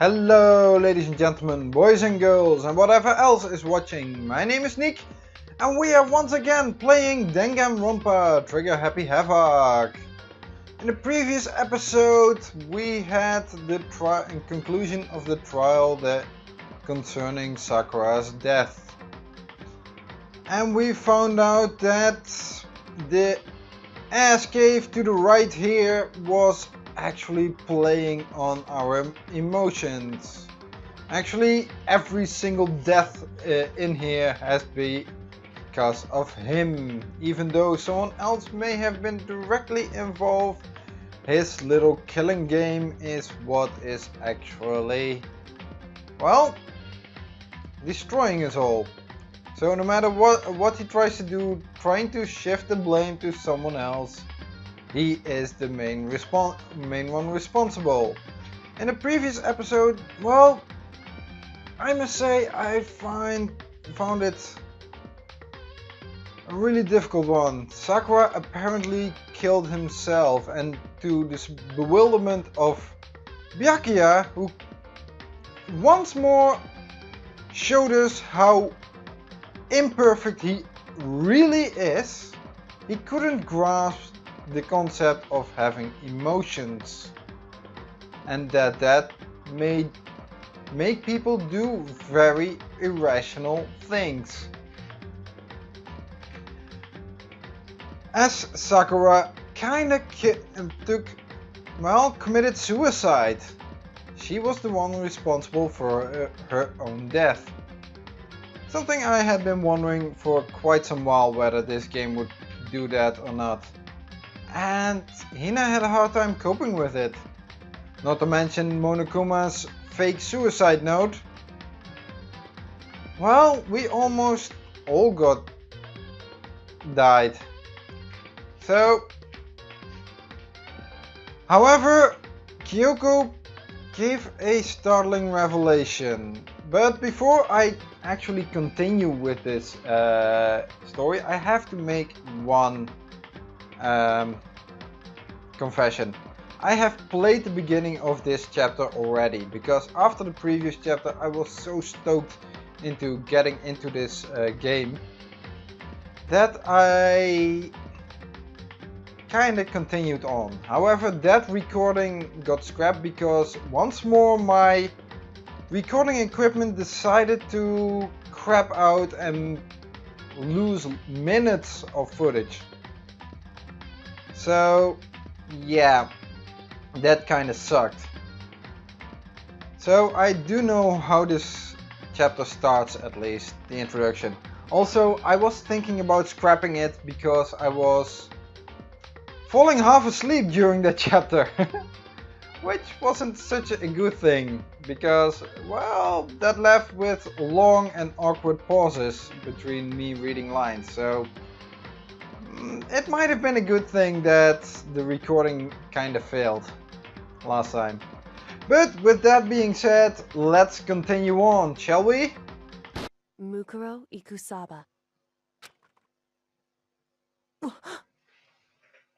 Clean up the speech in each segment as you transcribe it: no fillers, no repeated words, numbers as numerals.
Hello ladies and gentlemen, boys and girls and whatever else is watching. My name is Nick and we are once again playing Danganronpa Trigger Happy Havoc. In the previous episode we had the conclusion of the trial concerning Sakura's death. And we found out that the ass cave to the right here was actually playing on our emotions. Actually, every single death in here has been because of him. Even though someone else may have been directly involved, his little killing game is what is actually, well, destroying us all. So no matter what he tries to do, trying to shift the blame to someone else, he is the main one responsible. In the previous episode, well, I must say I found it a really difficult one. Sakura apparently killed himself, and to this bewilderment of Byakuya, who once more showed us how imperfect he really is, he couldn't grasp the concept of having emotions, and that may make people do very irrational things. As Sakura kinda committed suicide. She was the one responsible for her own death. Something I had been wondering for quite some while, whether this game would do that or not. And Hina had a hard time coping with it. Not to mention Monokuma's fake suicide note. Well, we almost all died. So, however, Kyoko gave a startling revelation. But before I actually continue with this story, I have to make one confession. I have played the beginning of this chapter already, because after the previous chapter I was so stoked into getting into this game that I kinda continued on. However, that recording got scrapped because once more my recording equipment decided to crap out and lose minutes of footage. So yeah, that kinda sucked. So I do know how this chapter starts, at least the introduction. Also, I was thinking about scrapping it because I was falling half asleep during that chapter. Which wasn't such a good thing, because, well, that left with long and awkward pauses between me reading lines. So it might have been a good thing that the recording kinda failed last time. But with that being said, let's continue on, shall we? Mukuro Ikusaba.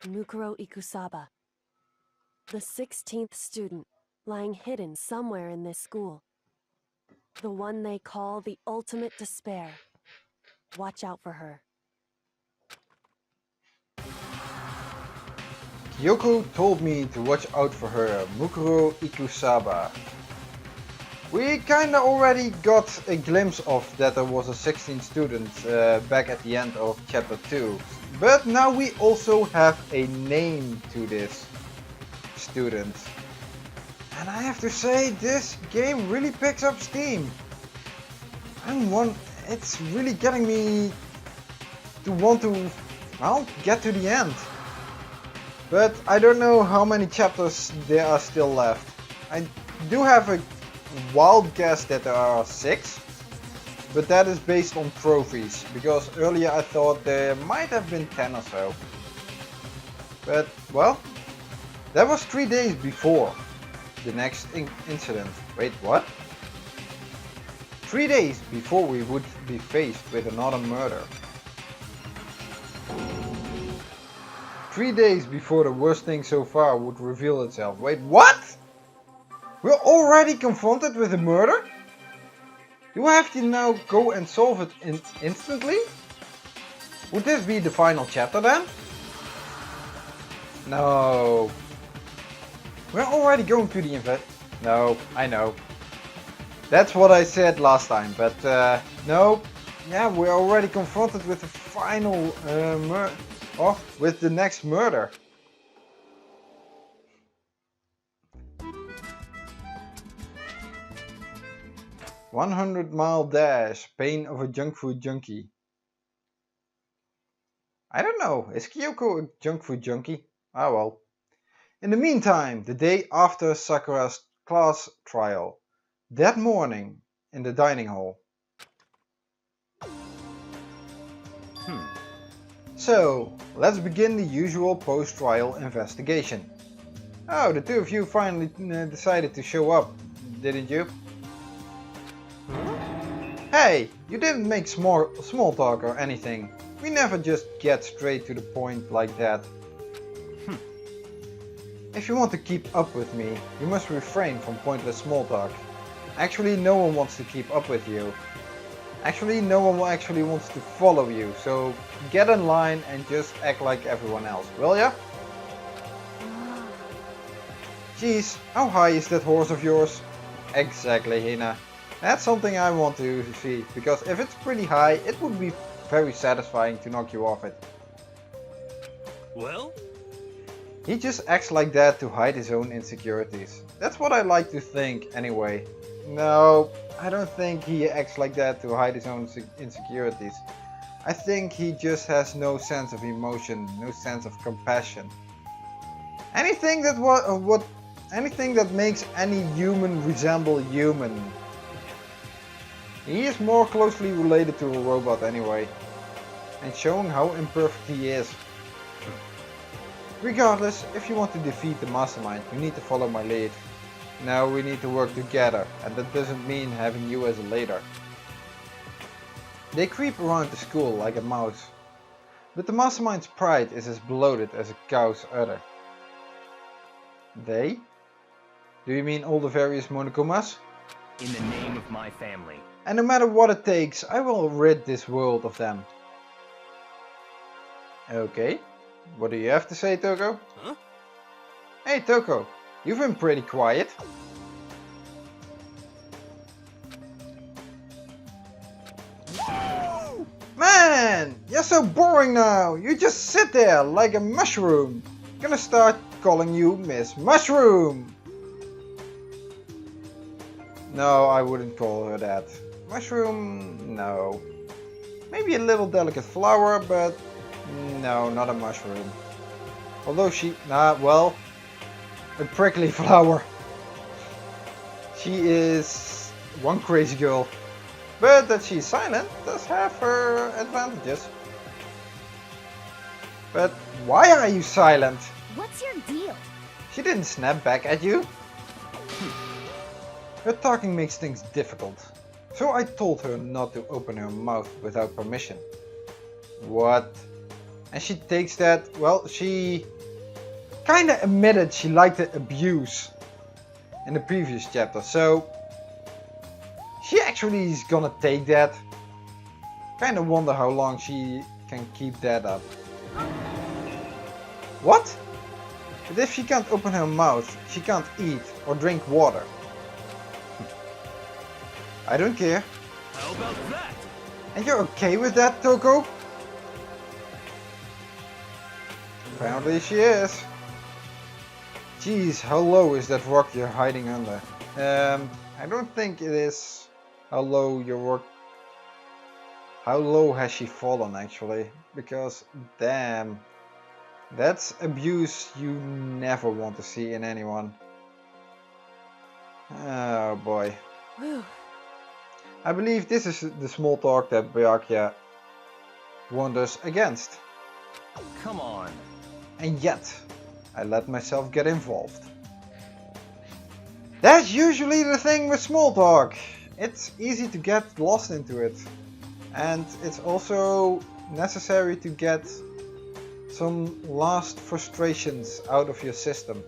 Mukuro Ikusaba. The 16th student, lying hidden somewhere in this school. The one they call the ultimate despair. Watch out for her. Kyoko told me to watch out for her, Mukuro Ikusaba. We kinda already got a glimpse of that there was a 16th student back at the end of chapter 2. But now we also have a name to this student. And I have to say, this game really picks up steam. It's really getting me to want to, well, get to the end. But I don't know how many chapters there are still left. I do have a wild guess that there are 6, but that is based on trophies, because earlier I thought there might have been 10 or so. But, well, that was 3 days before the next incident. Wait, what? 3 days before we would be faced with another murder. 3 days before the worst thing so far would reveal itself. Wait, what? We're already confronted with a murder? Do I have to now go and solve it instantly? Would this be the final chapter then? No. We're already going to the event. No, I know. That's what I said last time, but no. Yeah, we're already confronted with the final with the next murder. "100-mile dash, pain of a junk food junkie." I don't know, is Kyoko a junk food junkie? Ah well. In the meantime, the day after Sakura's class trial. That morning, in the dining hall. So, let's begin the usual post-trial investigation. Oh, the two of you finally decided to show up, didn't you? Hey, you didn't make small talk or anything. We never just get straight to the point like that. If you want to keep up with me, you must refrain from pointless small talk. Actually, no one wants to keep up with you. Actually, no one actually wants to follow you, so get in line and just act like everyone else, will ya? Geez, how high is that horse of yours? Exactly, Hina. That's something I want to see, because if it's pretty high, it would be very satisfying to knock you off it. Well? He just acts like that to hide his own insecurities. That's what I like to think, anyway. No, I don't think he acts like that to hide his own insecurities. I think he just has no sense of emotion, no sense of compassion. Anything that makes any human resemble human. He is more closely related to a robot anyway, and showing how imperfect he is. Regardless, if you want to defeat the mastermind, you need to follow my lead. Now we need to work together, and that doesn't mean having you as a leader. They creep around the school like a mouse, but the mastermind's pride is as bloated as a cow's udder. They? Do you mean all the various Monokumas? In the name of my family. And no matter what it takes, I will rid this world of them. Okay, what do you have to say, Toko? Huh? Hey Toko, you've been pretty quiet. Man, you're so boring now. You just sit there like a mushroom. Gonna start calling you Miss Mushroom. No, I wouldn't call her that. Mushroom, no. Maybe a little delicate flower, but no, not a mushroom. Although well, a prickly flower. She is one crazy girl. But that she's silent does have her advantages. But why are you silent? What's your deal? She didn't snap back at you. Her talking makes things difficult. So I told her not to open her mouth without permission. What? And she takes that, well, she kinda admitted she liked the abuse in the previous chapter, so she actually is gonna take that. Kinda wonder how long she can keep that up. What? But if she can't open her mouth, she can't eat or drink water. I don't care. How about that? And you're okay with that, Toko? Apparently she is. Jeez, how low is that rock you're hiding under? I don't think it is how low your rock... How low has she fallen actually? Because damn, that's abuse you never want to see in anyone. Oh boy. Whew. I believe this is the small talk that Byakuya warned us against. Come on. And yet, I let myself get involved. That's usually the thing with small talk. It's easy to get lost into it. And it's also necessary to get some last frustrations out of your system.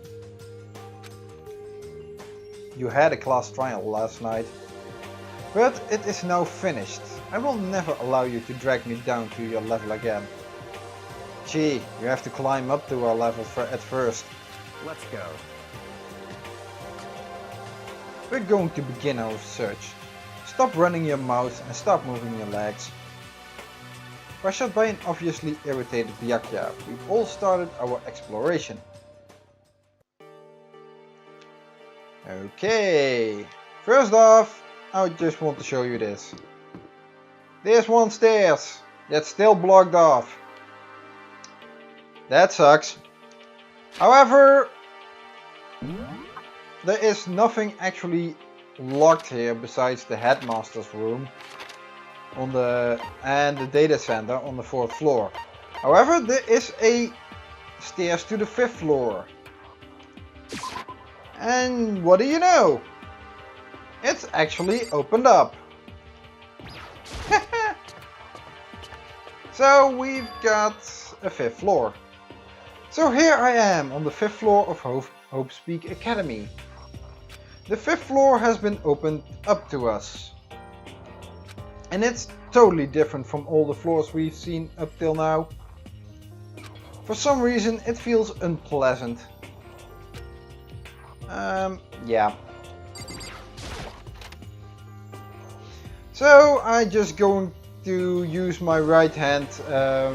you had a class trial last night. But it is now finished. I will never allow you to drag me down to your level again. Gee, you have to climb up to our level at first. Let's go. We're going to begin our search. Stop running your mouth and start moving your legs. Pressured by an obviously irritated Byakuya, we've all started our exploration. Okay, first off, I just want to show you this. There's one stairs that's still blocked off. That sucks. However, there is nothing actually locked here besides the headmaster's room and the data center on the 4th floor. However, there is a stairs to the 5th floor. And what do you know? It's actually opened up. So we've got a 5th floor. So here I am on the 5th floor of Hope Speak Academy. The 5th floor has been opened up to us. And it's totally different from all the floors we've seen up till now. For some reason it feels unpleasant. Yeah. So I'm just going to use my right hand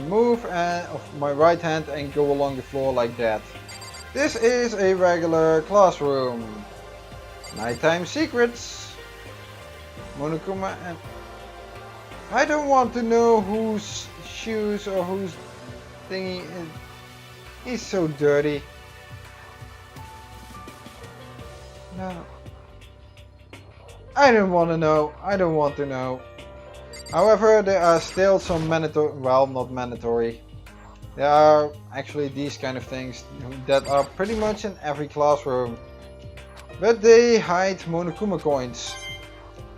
move of my right hand and go along the floor like that. This is a regular classroom. Nighttime secrets. Monokuma and I don't want to know whose shoes or whose thingy is. He's so dirty. No. I don't want to know. I don't want to know. However, there are still some mandatory, well, not mandatory. There are actually these kind of things that are pretty much in every classroom. But they hide Monokuma coins.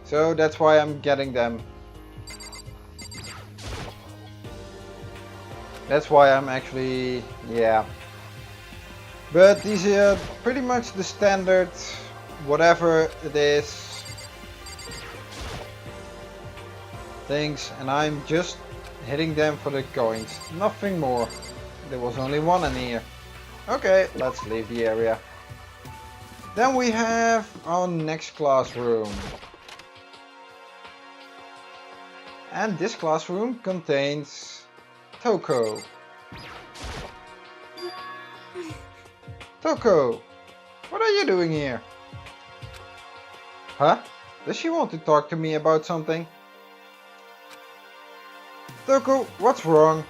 So that's why I'm getting them. That's why I'm actually, yeah. But these are pretty much the standard, whatever it is, things, and I'm just hitting them for the coins, nothing more. There was only one in here. Okay, let's leave the area. Then we have our next classroom. And this classroom contains Toko. Toko, what are you doing here? Huh? Does she want to talk to me about something? Toko, what's wrong?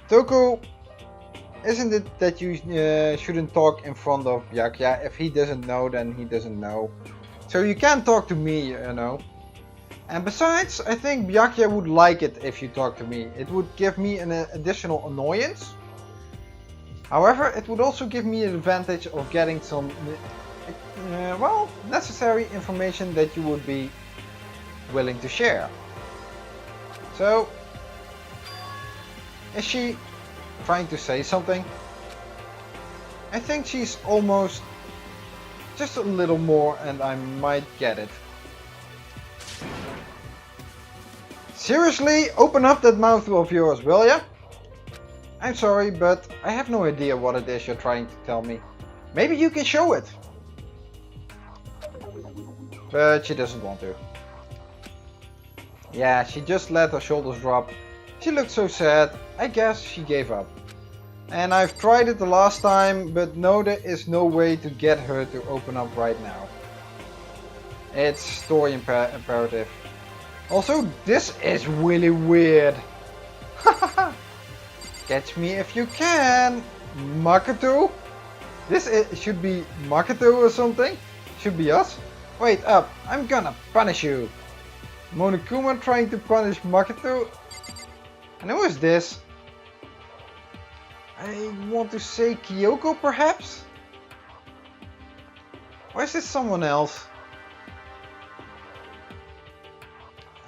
Toko, isn't it that you shouldn't talk in front of Byakuya? If he doesn't know, then he doesn't know. So you can't talk to me, you know. And besides, I think Byakuya would like it if you talk to me. It would give me an additional annoyance. However, it would also give me an advantage of getting some, well, necessary information that you would be willing to share. So, is she trying to say something? I think she's almost just a little more and I might get it. Seriously, open up that mouth of yours, will ya? I'm sorry, but I have no idea what it is you're trying to tell me. Maybe you can show it. But she doesn't want to. Yeah, she just let her shoulders drop. She looked so sad. I guess she gave up. And I've tried it the last time, but no, there is no way to get her to open up right now. It's story imperative. Also, this is really weird. Catch me if you can, Makoto. Should be Makoto or something. Should be us. Wait up, I'm gonna punish you. Monokuma trying to punish Makoto. And who is this? I want to say Kyoko perhaps? Or is this someone else?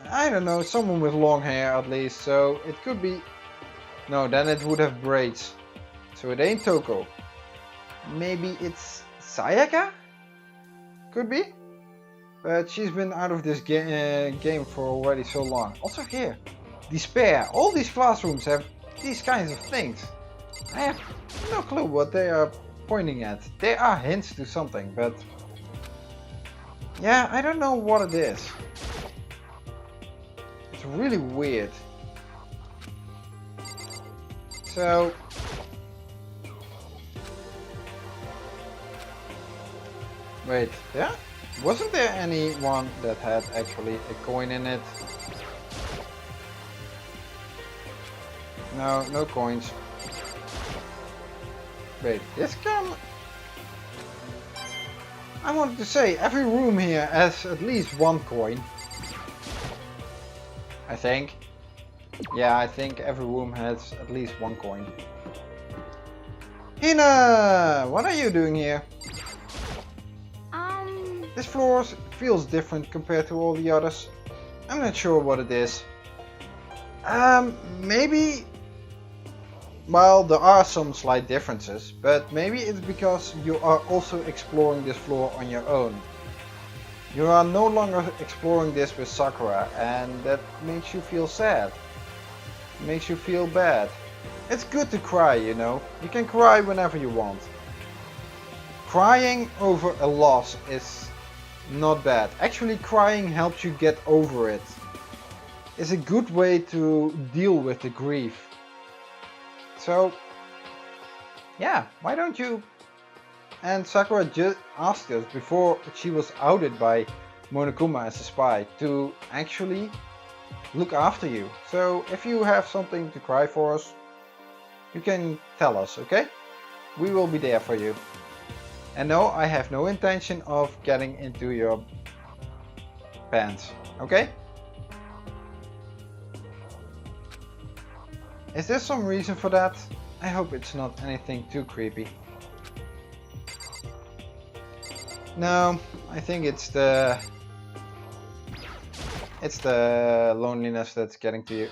I don't know, someone with long hair at least, so it could be... No, then it would have braids. So it ain't Toko. maybe it's Sayaka? Could be. But she's been out of this game for already so long. Also here, despair. All these classrooms have these kinds of things. I have no clue what they are pointing at. They are hints to something, but yeah, I don't know what it is. It's really weird. So wait, yeah? Wasn't there anyone that had actually a coin in it? No, no coins. Wait, this can... I wanted to say, every room here has at least one coin. I think. Yeah, I think every room has at least one coin. Hina! What are you doing here? This floor feels different compared to all the others. I'm not sure what it is. Maybe... Well, there are some slight differences, but maybe it's because you are also exploring this floor on your own. You are no longer exploring this with Sakura, and that makes you feel sad. It makes you feel bad. It's good to cry, you know. You can cry whenever you want. Crying over a loss is not bad. Actually, crying helps you get over it. It's a good way to deal with the grief. So, yeah, why don't you? And Sakura just asked us before she was outed by Monokuma as a spy to actually look after you. So if you have something to cry for us, you can tell us, okay? We will be there for you. And no, I have no intention of getting into your pants, okay? Is there some reason for that? I hope it's not anything too creepy. No, I think it's the loneliness that's getting to you.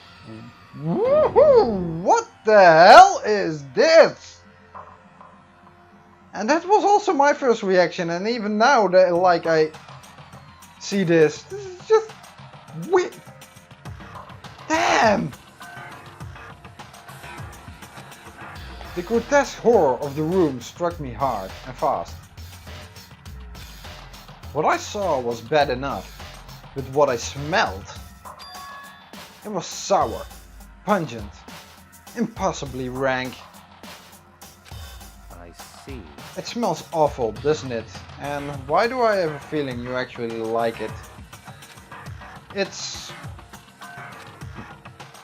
Woohoo! What the hell is this? And that was also my first reaction, and even now that like I see this is just weird. Damn! The grotesque horror of the room struck me hard and fast. What I saw was bad enough, but what I smelled, it was sour, pungent, impossibly rank. I see. It smells awful, doesn't it? And why do I have a feeling you actually like it? It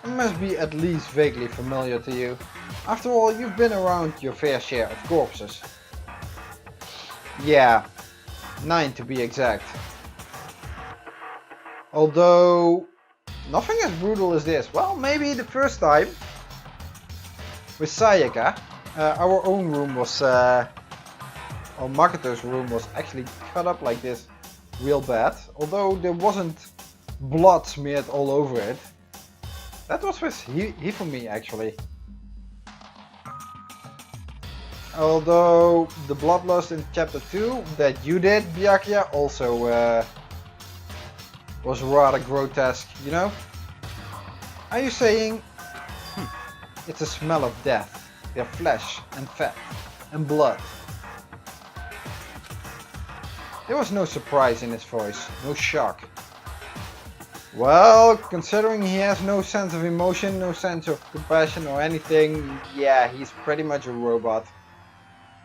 must be at least vaguely familiar to you. After all, you've been around your fair share of corpses. Yeah, 9 to be exact. Although, nothing as brutal as this. Well, maybe the first time with Sayaka, our own room was, or Makoto's room was actually cut up like this real bad. Although there wasn't blood smeared all over it. That was with Hifumi actually. Although the bloodlust in chapter 2 that you did, Byakuya, also was rather grotesque, you know? Are you saying it's a smell of death, their flesh and fat and blood? There was no surprise in his voice, no shock. Well, considering he has no sense of emotion, no sense of compassion or anything, yeah, he's pretty much a robot.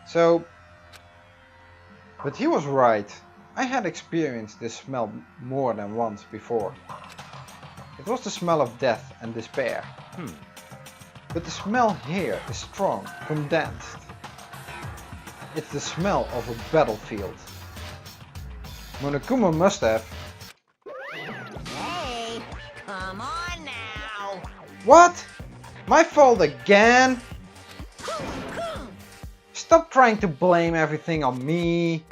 So, but he was right. I had experienced this smell more than once before. It was the smell of death and despair. But the smell here is strong, condensed. It's the smell of a battlefield. Monokuma must have. Hey, come on now. What? My fault again? Stop trying to blame everything on me.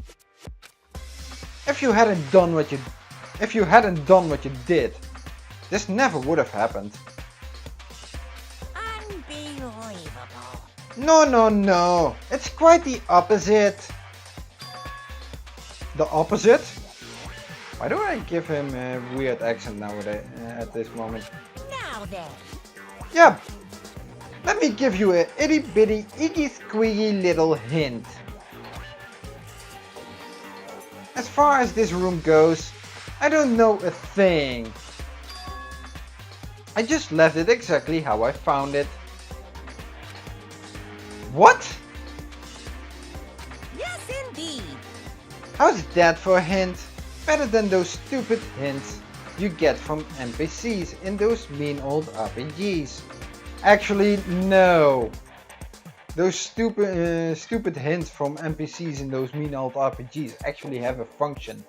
If you hadn't done what you did, this never would have happened. Unbelievable. No, no, no. It's quite the opposite. The opposite? Why do I give him a weird accent nowadays at this moment? Now then. Yeah. Let me give you a itty bitty iggy squeaky little hint. As far as this room goes, I don't know a thing. I just left it exactly how I found it. What? Yes, indeed. How's that for a hint? Better than those stupid hints you get from NPCs in those mean old RPGs. Actually, no. Those stupid hints from NPCs in those mean old RPGs actually have a function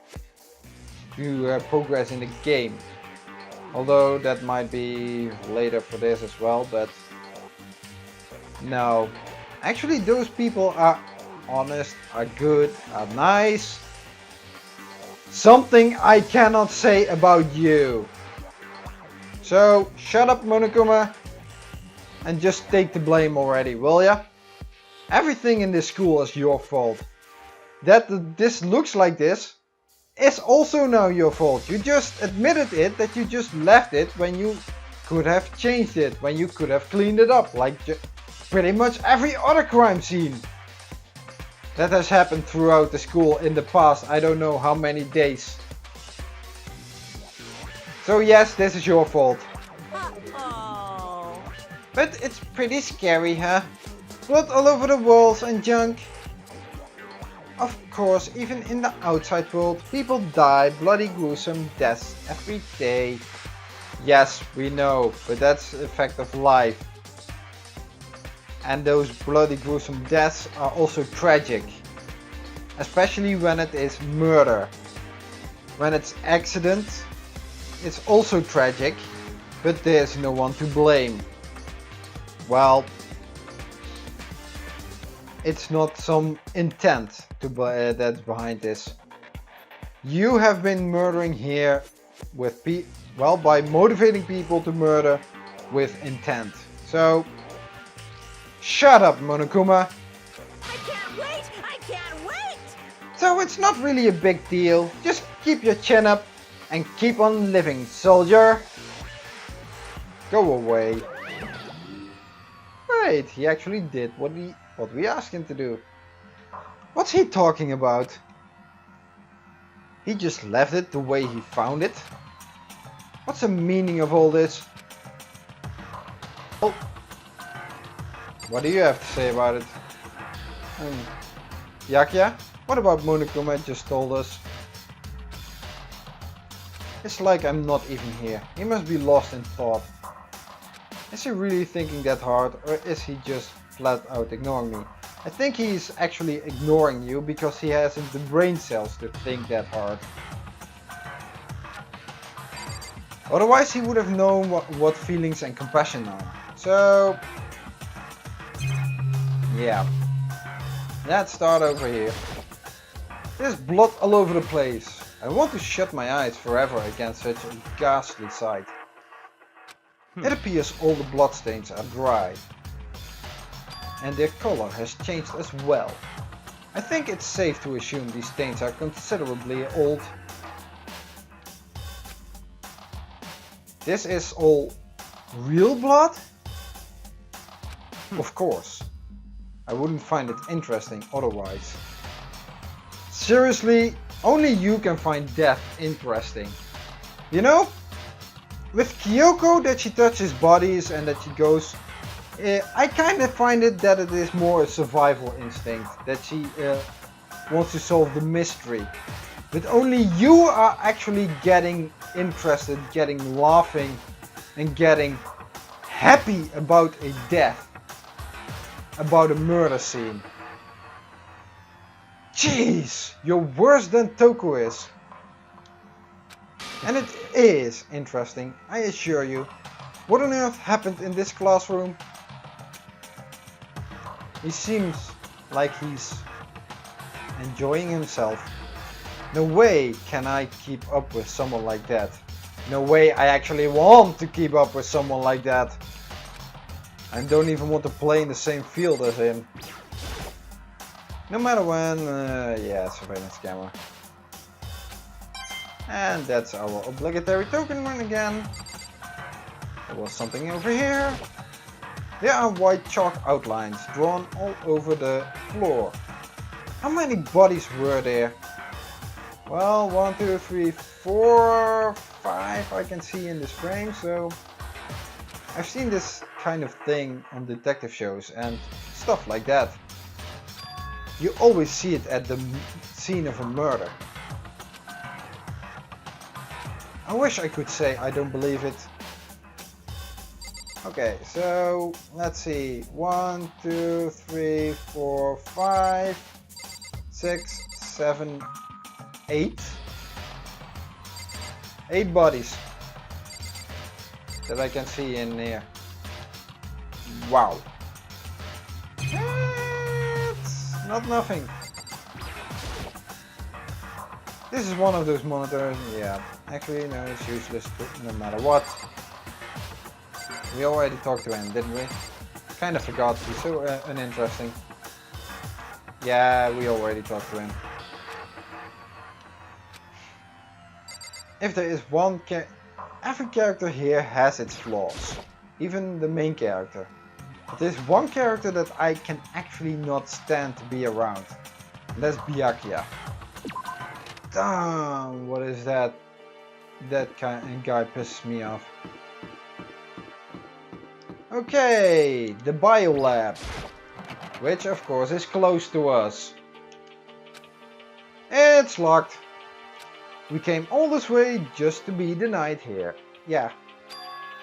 to progress in the game. Although that might be later for this as well, but no. Actually, those people are honest, are good, are nice. Something I cannot say about you. So shut up, Monokuma, and just take the blame already, will ya? Everything in this school is your fault. That this looks like this is also now your fault. You just admitted it, that you just left it when you could have changed it, when you could have cleaned it up, like pretty much every other crime scene that has happened throughout the school in the past I don't know how many days. So yes, this is your fault. Uh-oh. But it's pretty scary, huh? Blood all over the walls and junk. Of course, even in the outside world, people die bloody gruesome deaths every day. Yes, we know, but that's a fact of life. And those bloody gruesome deaths are also tragic. Especially when it is murder. When it's accident, it's also tragic, but there's no one to blame. Well, it's not some intent that's behind this. You have been murdering here with by motivating people to murder with intent. So shut up, Monokuma. I can't wait! I can't wait! So it's not really a big deal. Just keep your chin up and keep on living, soldier. Go away. Right, he actually did what we asked him to do. What's he talking about? He just left it the way he found it? What's the meaning of all this? Oh. What do you have to say about it? Byakuya? What about Monokuma just told us? It's like I'm not even here. He must be lost in thought. Is he really thinking that hard, or is he just flat out ignoring me? I think he's actually ignoring you because he hasn't the brain cells to think that hard. Otherwise he would have known what feelings and compassion are. So yeah. Let's start over here. There's blood all over the place. I want to shut my eyes forever against such a ghastly sight. It appears all the bloodstains are dry. And their color has changed as well. I think it's safe to assume these stains are considerably old. This is all real blood? Of course. I wouldn't find it interesting otherwise. Seriously, only you can find death interesting. You know? With Kyoko, that she touches bodies and that she goes, I kind of find it that it is more a survival instinct, that she wants to solve the mystery. But only you are actually getting interested, getting laughing and getting happy about a death, about a murder scene. Jeez, you're worse than Toku is. And it is interesting, I assure you. What on earth happened in this classroom? He seems like he's enjoying himself. No way can I keep up with someone like that. No way I actually want to keep up with someone like that. I don't even want to play in the same field as him. No matter when, yeah, surveillance camera. And that's our obligatory token run again. There was something over here. There are white chalk outlines drawn all over the floor. How many bodies were there? Well, 1, 2, 3, 4, 5 I can see in this frame, so I've seen this kind of thing on detective shows and stuff like that. You always see it at the scene of a murder. I wish I could say I don't believe it. Okay, so let's see. 1, 2, 3, 4, 5, 6, 7, 8. 8 bodies that I can see in here. Wow. It's not nothing. This is one of those monitors. Yeah, actually no, it's useless no matter what. We already talked to him, didn't we? Kind of forgot, he's so uninteresting. Yeah, we already talked to him. If there is one every character here has its flaws. Even the main character. But there's one character that I can actually not stand to be around. And that's Byakuya. Damn, what is that? That kind of guy pisses me off. Okay, the biolab. Which of course is close to us. It's locked. We came all this way just to be denied here. Yeah.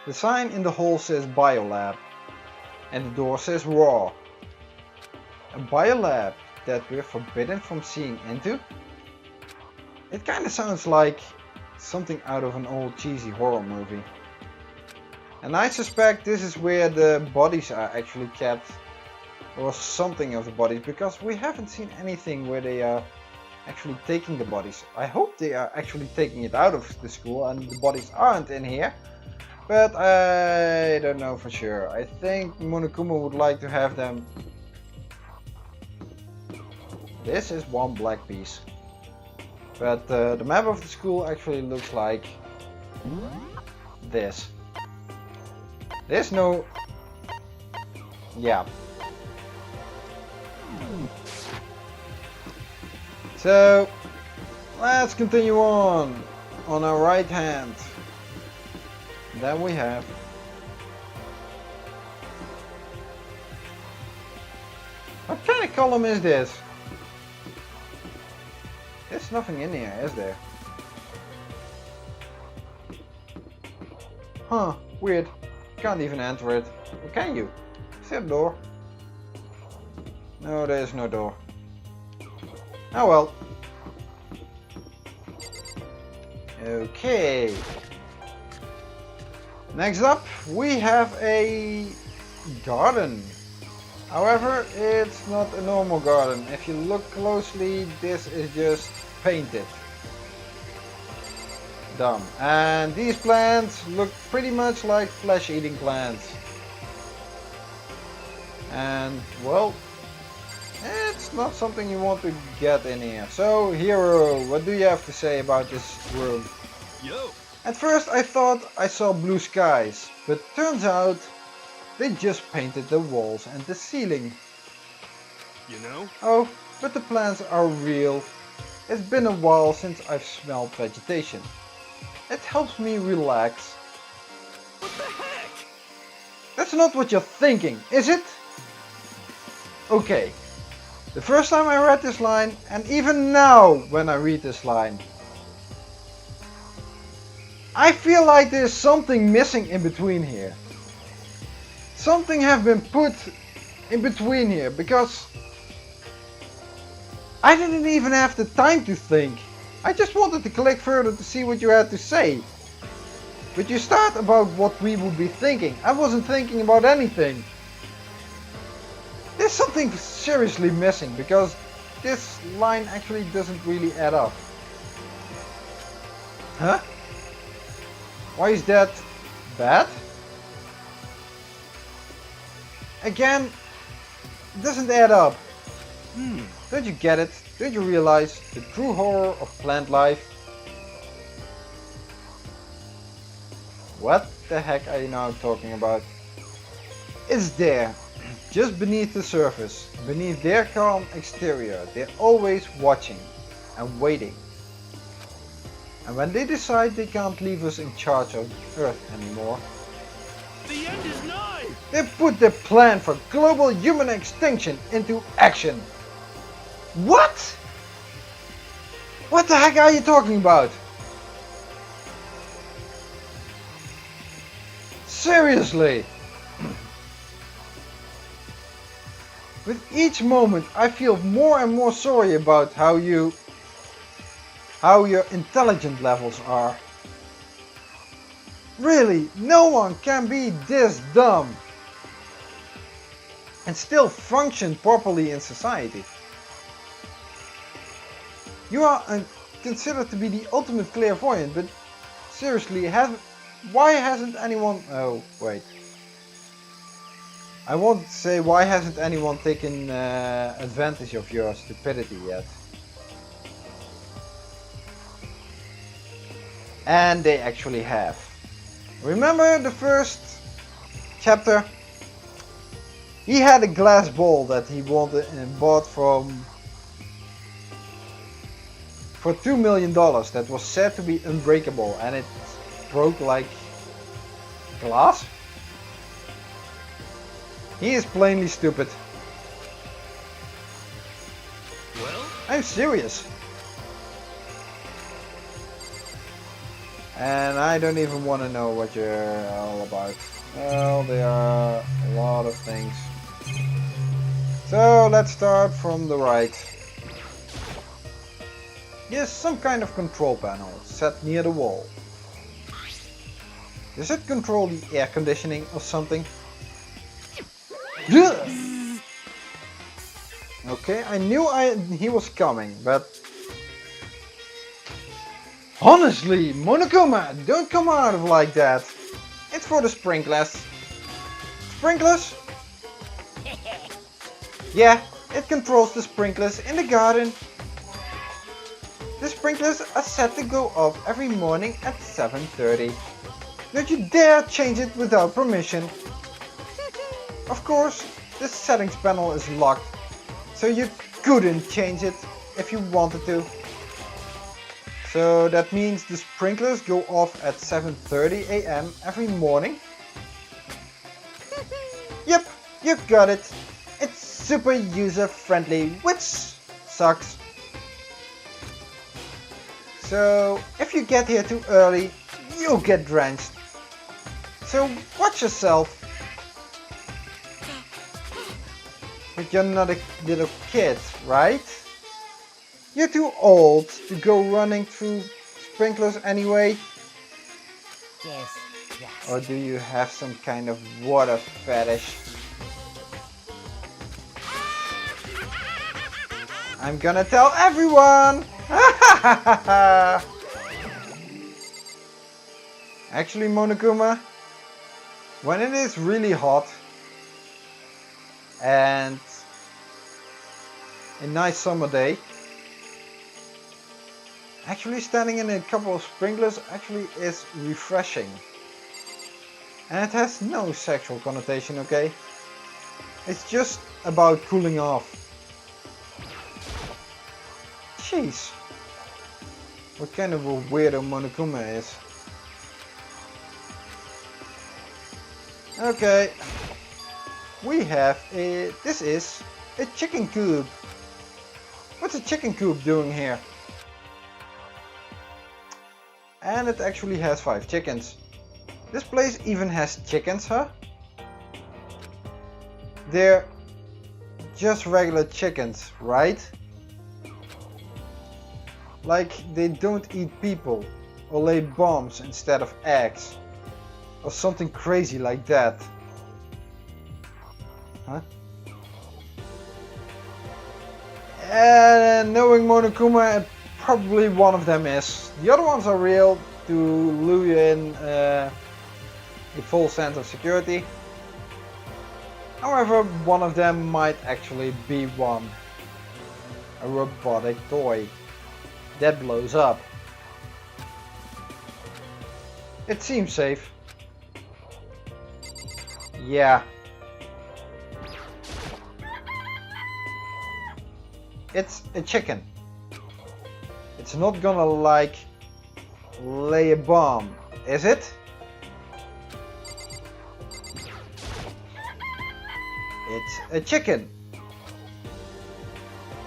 The sign in the hall says biolab. And the door says raw. A biolab that we're forbidden from seeing into? It kinda sounds like something out of an old cheesy horror movie. And I suspect this is where the bodies are actually kept. Or something of the bodies, because we haven't seen anything where they are actually taking the bodies. I hope they are actually taking it out of the school and the bodies aren't in here. But I don't know for sure. I think Monokuma would like to have them. This is one black piece. But the map of the school actually looks like this. There's no... Yeah. So, let's continue on our right hand. Then we have what kind of column is this? There's nothing in here, is there? Huh, weird. Can't even enter it. Or can you? Is there a door? No, there is no door. Oh well. Okay. Next up, we have a garden. However, it's not a normal garden. If you look closely, this is just painted. Dumb. And these plants look pretty much like flesh-eating plants. And, well, it's not something you want to get in here. So, Hero, what do you have to say about this room? Yo! At first I thought I saw blue skies, but turns out they just painted the walls and the ceiling. You know? Oh, but the plants are real. It's been a while since I've smelled vegetation. It helps me relax. What the heck? That's not what you're thinking, is it? Okay. The first time I read this line, and even now when I read this line, I feel like there's something missing in between here. Something have been put in between here, because I didn't even have the time to think. I just wanted to click further to see what you had to say. But you start about what we would be thinking. I wasn't thinking about anything. There's something seriously missing, because this line actually doesn't really add up. Huh? Why is that bad? Again, it doesn't add up. Don't you get it? Don't you realize the true horror of plant life? What the heck are you now talking about? It's there, just beneath the surface, beneath their calm exterior. They're always watching and waiting. And when they decide they can't leave us in charge of the Earth anymore, The end is nigh! they put their plan for global human extinction into action. What? What the heck are you talking about? Seriously? With each moment I feel more and more sorry about how your intelligence levels are. Really, no one can be this dumb and still function properly in society. You are considered to be the ultimate clairvoyant, but seriously, why hasn't anyone... Oh, wait. I won't say why hasn't anyone taken advantage of your stupidity yet. And they actually have. Remember the first chapter? He had a glass ball that he wanted and bought for $2 million that was said to be unbreakable, and it broke like glass? He is plainly stupid. Well? I'm serious. And I don't even want to know what you're all about. Well, there are a lot of things. So let's start from the right. Here's some kind of control panel set near the wall. Does it control the air conditioning or something? Okay, I knew he was coming, but... Honestly, Monokuma, don't come out of like that. It's for the sprinklers. Sprinklers? Yeah, it controls the sprinklers in the garden. The sprinklers are set to go off every morning at 7:30. Don't you dare change it without permission. Of course, the settings panel is locked, so you couldn't change it if you wanted to. So that means the sprinklers go off at 7:30 AM every morning? Yep, you got it. It's super user friendly, which sucks. So if you get here too early, you'll get drenched. So watch yourself. But you're not a little kid, right? You're too old to go running through sprinklers anyway. Yes, yes. Or do you have some kind of water fetish? I'm gonna tell everyone! Actually, Monokuma, when it is really hot and a nice summer day, actually standing in a couple of sprinklers actually is refreshing. And it has no sexual connotation, okay? It's just about cooling off. Jeez. What kind of a weirdo Monokuma is. Okay. We have a... This is a chicken coop. What's a chicken coop doing here? And it actually has 5 chickens. This place even has chickens, huh? They're just regular chickens, right? Like they don't eat people or lay bombs instead of eggs. Or something crazy like that. Huh? And knowing Monokuma, probably one of them is. The other ones are real to lure you in a full sense of security. However, one of them might actually be one. A robotic toy that blows up. It seems safe. Yeah. It's a chicken. It's not gonna like lay a bomb, is it? It's a chicken.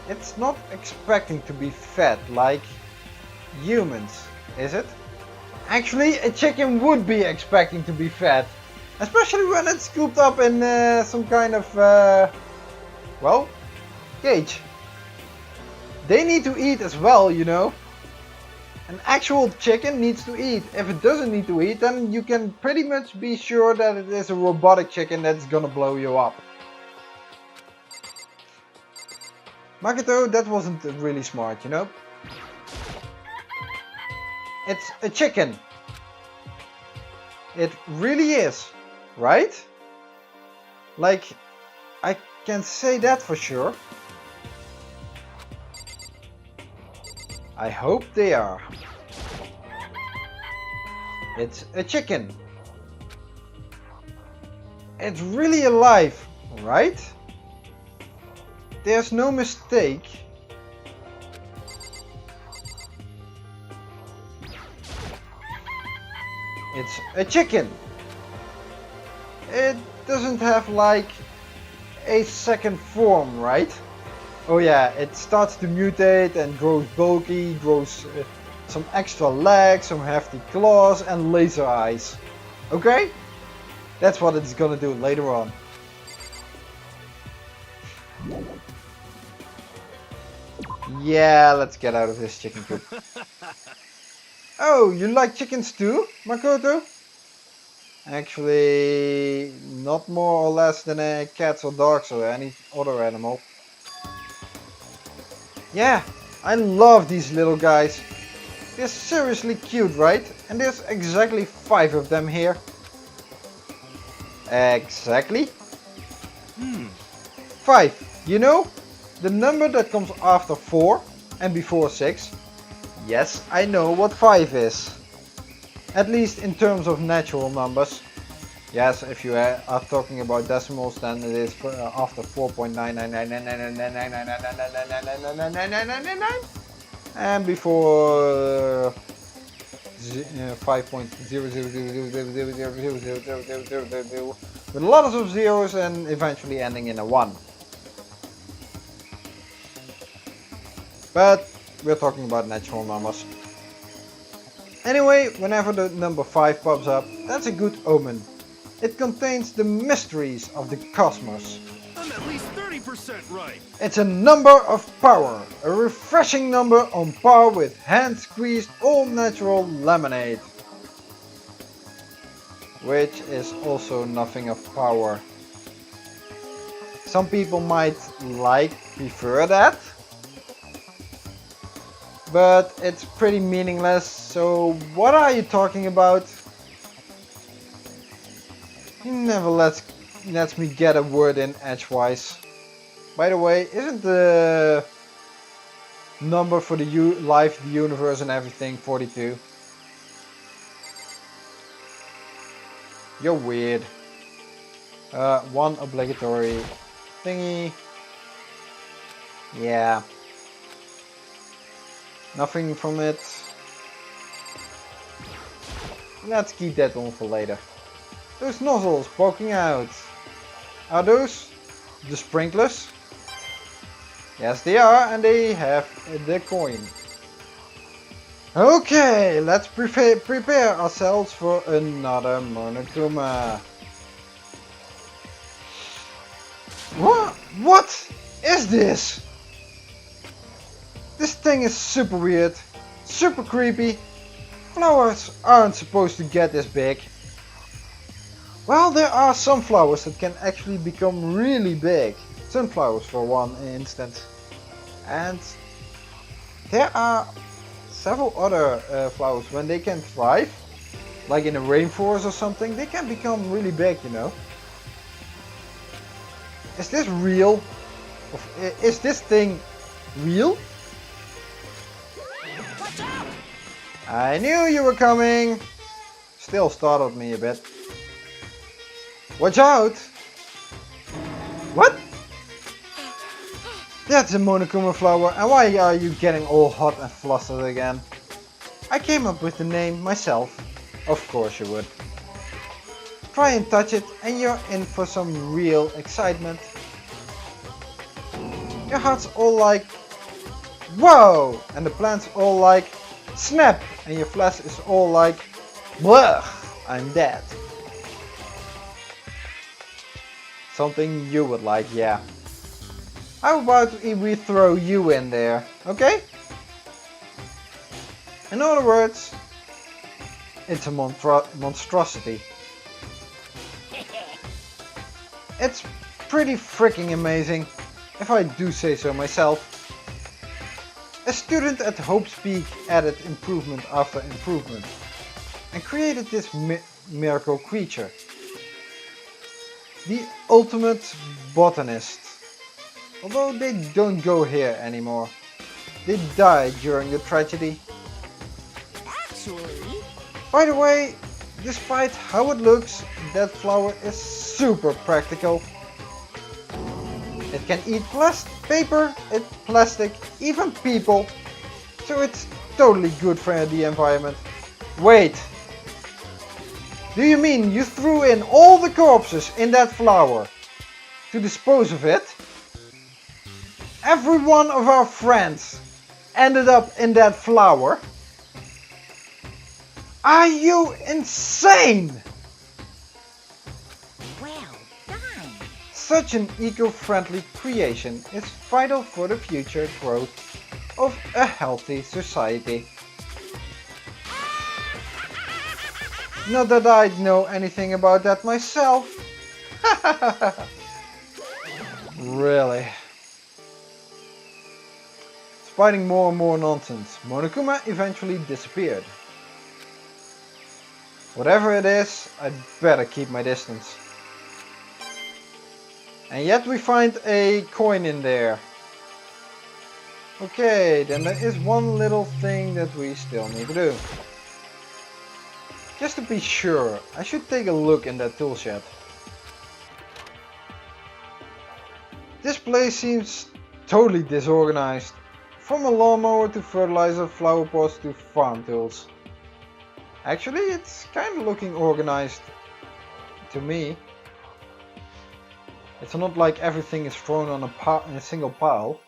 It's not expecting to be fed like humans, is it? Actually, a chicken would be expecting to be fed. Especially when it's scooped up in some kind of, well, cage. They need to eat as well, you know. An actual chicken needs to eat. If it doesn't need to eat, then you can pretty much be sure that it is a robotic chicken that's gonna blow you up. Makoto, that wasn't really smart, you know. It's a chicken. It really is, right? Like, I can say that for sure. I hope they are. It's a chicken. It's really alive, right? There's no mistake. It's a chicken. It doesn't have like a second form, right? Oh yeah, it starts to mutate and grows bulky, grows some extra legs, some hefty claws and laser eyes. Okay? That's what it's gonna do later on. Yeah, let's get out of this chicken coop. Oh, you like chickens too, Makoto? Actually, not more or less than cats or dogs or any other animal. Yeah, I love these little guys. They're seriously cute, right? And there's exactly 5 of them here. Exactly? 5, you know? The number that comes after 4 and before 6. Yes, I know what 5 is. At least in terms of natural numbers. Yes, if you are talking about decimals, then it is after 4.999999999999999 and before 5.00000000000 with lots of zeros and eventually ending in a 1. But we're talking about natural numbers. Anyway, whenever the number 5 pops up, that's a good omen. It contains the mysteries of the cosmos. I'm at least 30% right. It's a number of power, a refreshing number on par with hand-squeezed all-natural lemonade. Which is also nothing of power. Some people might prefer that. But it's pretty meaningless, so what are you talking about? He never lets me get a word in edgewise. By the way, isn't the number for the life, the universe and everything 42? You're weird. One obligatory thingy. Yeah. Nothing from it. Let's keep that one for later. Those nozzles poking out. Are those the sprinklers? Yes they are, and they have the coin. Okay, let's prepare ourselves for another Monokuma. What is this? This thing is super weird, super creepy. Flowers aren't supposed to get this big. Well, there are some flowers that can actually become really big. Sunflowers for one instance. And there are several other flowers when they can thrive, like in a rainforest or something, they can become really big, you know. Is this real? Is this thing real? Watch out! I knew you were coming. Still startled me a bit. Watch out! What? That's a Monokuma flower, and why are you getting all hot and flustered again? I came up with the name myself. Of course you would. Try and touch it and you're in for some real excitement. Your heart's all like, whoa! And the plant's all like, snap! And your flesh is all like, bleh! I'm dead. Something you would like, yeah. How about if we throw you in there, okay? In other words, it's a monstrosity. It's pretty freaking amazing, if I do say so myself. A student at Hope's Peak added improvement after improvement and created this miracle creature. The ultimate botanist. Although they don't go here anymore. They died during the tragedy. Actually, By the way, despite how it looks, that flower is super practical. It can eat paper, plastic, even people. So it's totally good for the environment. Wait! Do you mean you threw in all the corpses in that flower to dispose of it? Every one of our friends ended up in that flower? Are you insane? well done. Such an eco-friendly creation is vital for the future growth of a healthy society. Not that I know anything about that myself. Really. Despite more and more nonsense, Monokuma eventually disappeared. Whatever it is, I'd better keep my distance. And yet we find a coin in there. Okay, then there is one little thing that we still need to do. Just to be sure, I should take a look in that tool shed. This place seems totally disorganized. From a lawnmower to fertilizer, flower pots to farm tools. Actually, it's kind of looking organized to me. It's not like everything is thrown on in a single pile.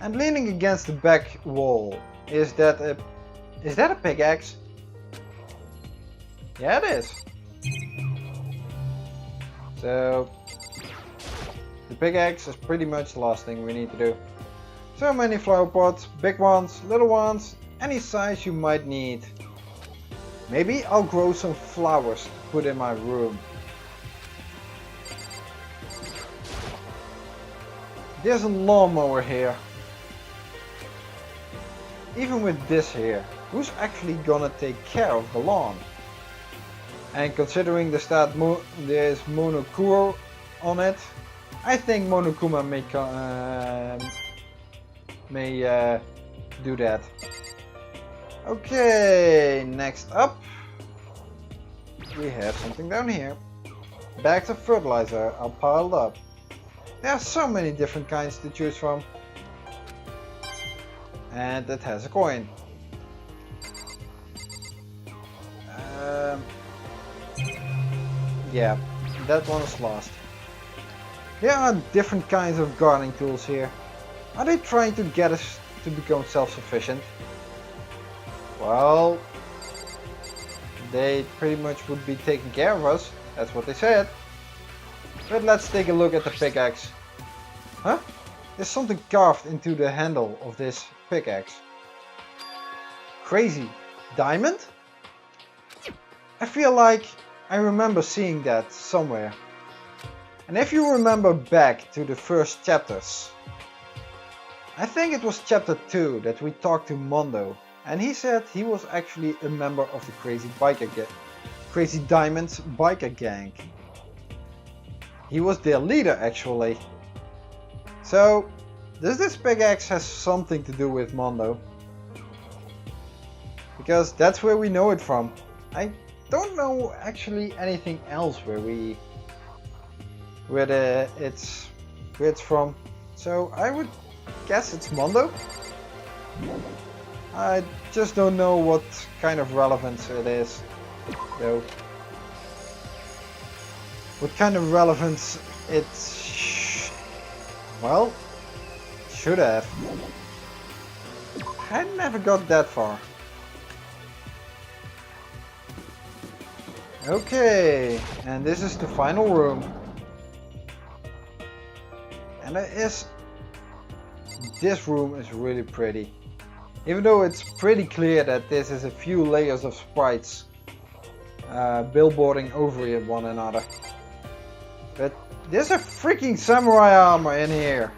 And leaning against the back wall, is that a pickaxe? Yeah, it is. So the pickaxe is pretty much the last thing we need to do. So many flower pots, big ones, little ones, any size you might need. Maybe I'll grow some flowers to put in my room. There's a lawnmower here. Even with this here, who's actually gonna take care of the lawn? And considering there's Monokuma on it, I think Monokuma may do that. Okay, next up we have something down here. Bags of fertilizer are piled up. There are so many different kinds to choose from. And it has a coin. Yeah, that one is lost. There are different kinds of gardening tools here. Are they trying to get us to become self-sufficient? Well, they pretty much would be taking care of us. That's what they said. But let's take a look at the pickaxe. Huh? There's something carved into the handle of this pickaxe. Crazy. Diamond? I feel like I remember seeing that somewhere. And if you remember back to the first chapters, I think it was chapter 2 that we talked to Mondo, and he said he was actually a member of the Crazy Diamonds biker gang. He was their leader actually. So, does this pickaxe has something to do with Mondo? Because that's where we know it from. I don't know actually anything else where it's from. So I would guess it's Mondo. I just don't know what kind of relevance it is, though. What kind of relevance well, should have. I never got that far. Okay, and this is the final room. And this room is really pretty. Even though it's pretty clear that this is a few layers of sprites billboarding over one another. But there's a freaking samurai armor in here.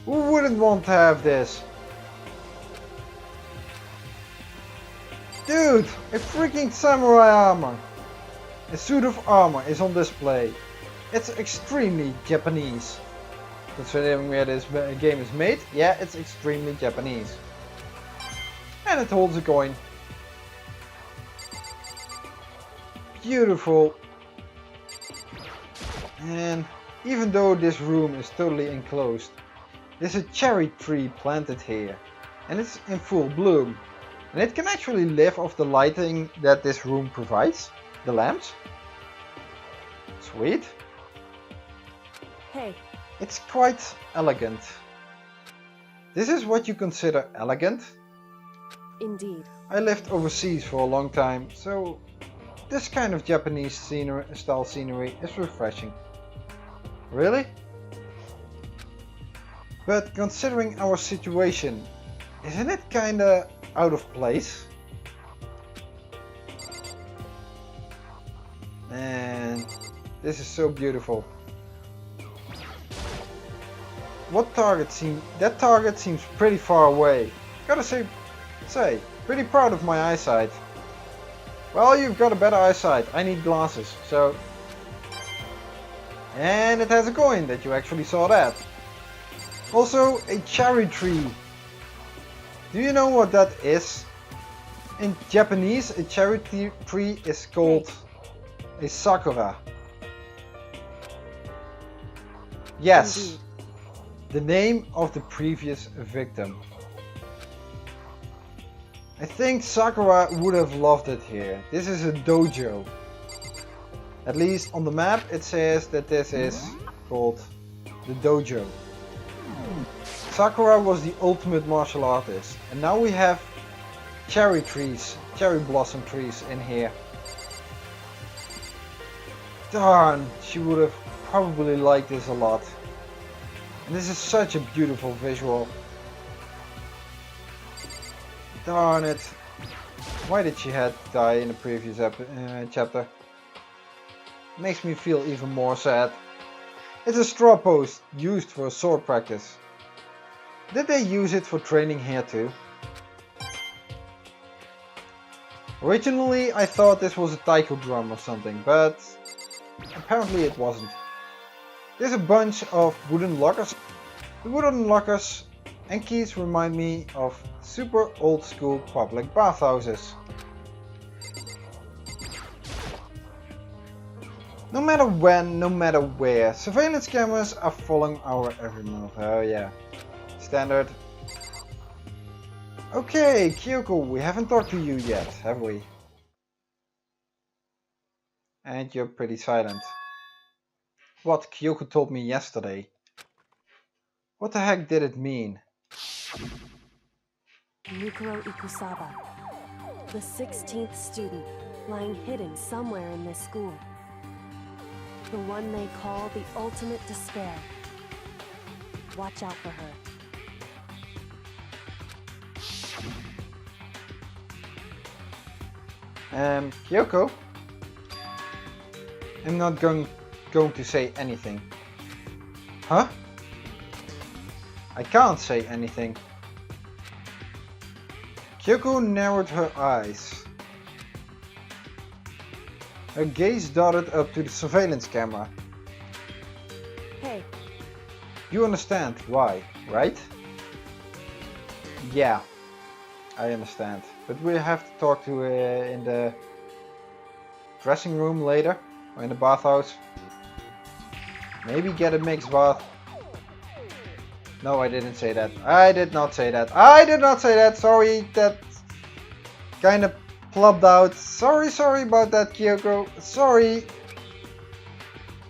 Who wouldn't want to have this? Dude, a freaking samurai armor. A suit of armor is on display. It's extremely Japanese. Considering where this game is made, yeah, it's extremely Japanese. And it holds a coin. Beautiful. And even though this room is totally enclosed, there's a cherry tree planted here. And it's in full bloom. And it can actually live off the lighting that this room provides. The lamps. Sweet. Hey. It's quite elegant. This is what you consider elegant? Indeed. I lived overseas for a long time, so this kind of Japanese style scenery is refreshing. Really? But considering our situation, isn't it kinda out of place? And this is so beautiful. That target seems pretty far away. Gotta say, pretty proud of my eyesight. Well, you've got a better eyesight. I need glasses, so. And it has a coin that you actually saw that. Also, a cherry tree. Do you know what that is? In Japanese, a cherry tree is called a Sakura. Yes. Indeed. The name of the previous victim. I think Sakura would have loved it here. This is a dojo. At least on the map it says that this is called the dojo. Sakura was the ultimate martial artist. And now we have cherry blossom trees in here. Darn, she would have probably liked this a lot. And this is such a beautiful visual. Darn it. Why did she have to die in the previous chapter? Makes me feel even more sad. It's a straw post used for sword practice. Did they use it for training here too? Originally I thought this was a taiko drum or something, but apparently it wasn't. There's a bunch of wooden lockers. The wooden lockers and keys remind me of super old school public bathhouses. No matter when, no matter where, surveillance cameras are following our every move. Oh yeah, standard. Okay, Kyoko, we haven't talked to you yet, have we? And you're pretty silent. What Kyoko told me yesterday. What the heck did it mean? Mikuro Ikusaba, the 16th student, lying hidden somewhere in this school. The one they call the ultimate despair. Watch out for her. Kyoko? I'm not going to say anything. Huh? I can't say anything. Kyoko narrowed her eyes. Her gaze darted up to the surveillance camera. Hey, You understand why, right? Yeah, I understand. But we have to talk to in the dressing room later, or in the bathhouse. Maybe get a mixed bath. No, I didn't say that. I did not say that. I did not say that. Sorry, that kind of plopped out. Sorry about that, Kyoko. Sorry.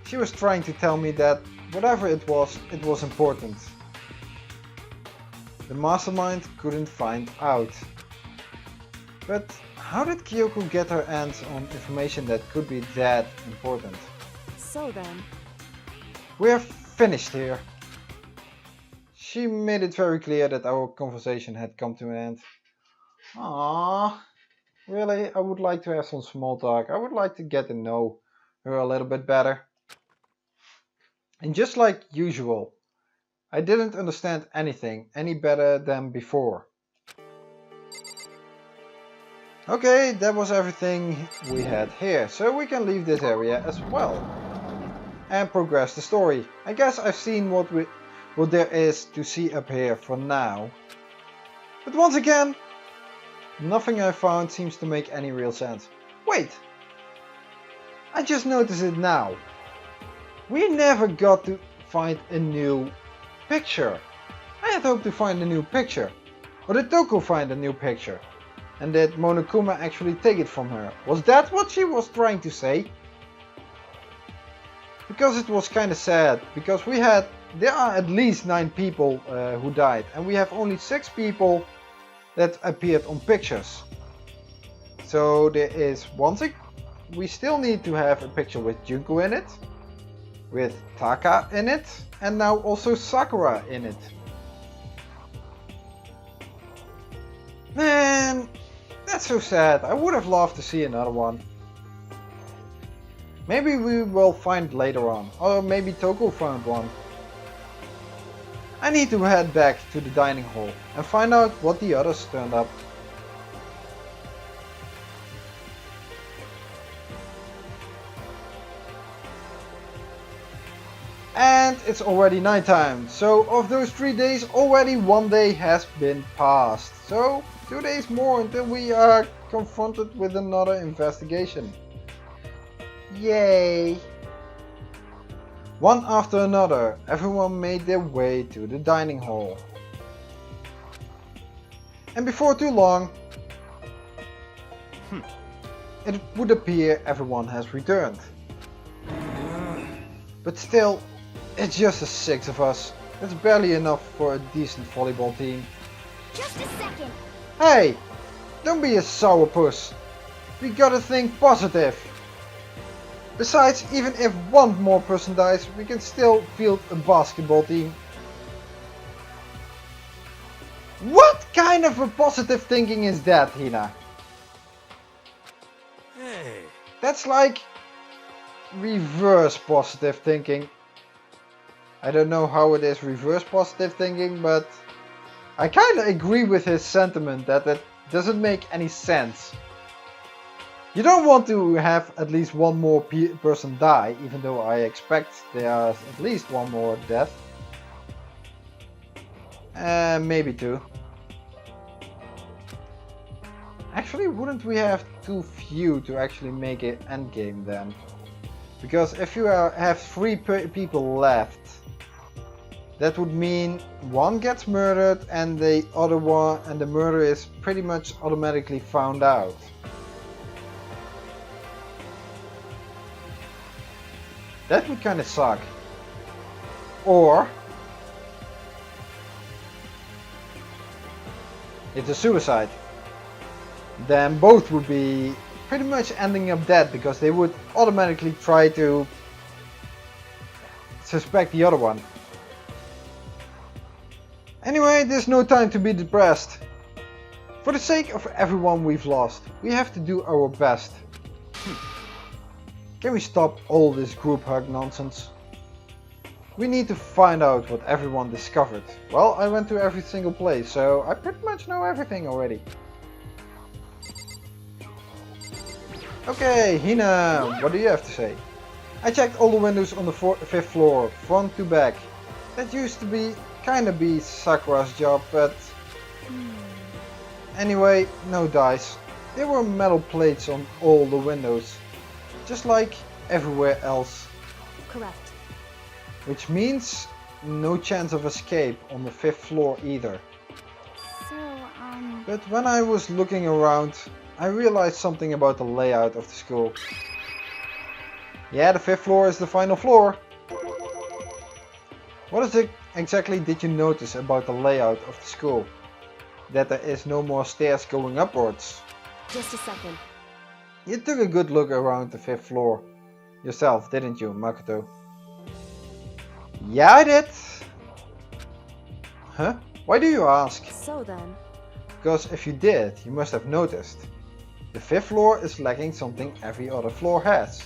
She was trying to tell me that whatever it was important. The mastermind couldn't find out. But how did Kyoko get her hands on information that could be that important? so then, We are finished here. She made it very clear that our conversation had come to an end. Aww. Really, I would like to have some small talk. I would like to get to know her a little bit better. And just like usual, I didn't understand anything any better than before. Okay, that was everything we had here, so we can leave this area as well. And progress the story. I guess I've seen what there is to see up here for now. But once again, nothing I found seems to make any real sense. Wait! I just noticed it now. We never got to find a new picture. I had hoped to find a new picture. Or did Toko find a new picture? And did Monokuma actually take it from her? Was that what she was trying to say? Because it was kinda sad. Because there are at least 9 people who died. And we have only 6 people that appeared on pictures. So there is we still need to have a picture with Junko in it. With Taka in it, and now also Sakura in it. Man, that's so sad. I would have loved to see another one. Maybe we will find later on, or maybe Toko found one. I need to head back to the dining hall and find out what the others turned up. And it's already nighttime, so of those 3 days already 1 day has been passed. So 2 days more until we are confronted with another investigation. Yay! One after another, everyone made their way to the dining hall. And before too long, it would appear everyone has returned. But still, it's just the 6 of us. That's barely enough for a decent volleyball team. Just a second. Hey! Don't be a sourpuss. We gotta think positive. Besides, even if one more person dies, we can still field a basketball team. What kind of a positive thinking is that, Hina? Hey. That's like reverse positive thinking. I don't know how it is reverse positive thinking, but I kinda agree with his sentiment that it doesn't make any sense. You don't want to have at least one more person die, even though I expect there are at least one more death. Maybe 2. Actually, wouldn't we have too few to actually make it endgame then? Because if you have 3 people left, that would mean 1 gets murdered and the other one and the murder is pretty much automatically found out. That would kinda suck. Or it's a suicide. Then both would be pretty much ending up dead because they would automatically try to suspect the other one. Anyway, there's no time to be depressed. For the sake of everyone we've lost, we have to do our best. Can we stop all this group hug nonsense? We need to find out what everyone discovered. Well, I went to every single place, so I pretty much know everything already. Okay, Hina, what do you have to say? I checked all the windows on the 5th floor, front to back. That used to be kinda be Sakura's job, but anyway, no dice. There were metal plates on all the windows, just like everywhere else. Correct. Which means no chance of escape on the 5th floor either. So, But when I was looking around, I realized something about the layout of the school. Yeah, the 5th floor is the final floor. What is it exactly did you notice about the layout of the school? That there is no more stairs going upwards. Just a second. You took a good look around the 5th floor yourself, didn't you, Makoto? Yeah, I did. Huh? Why do you ask? So then, Because if you did, you must have noticed. The 5th floor is lacking something every other floor has.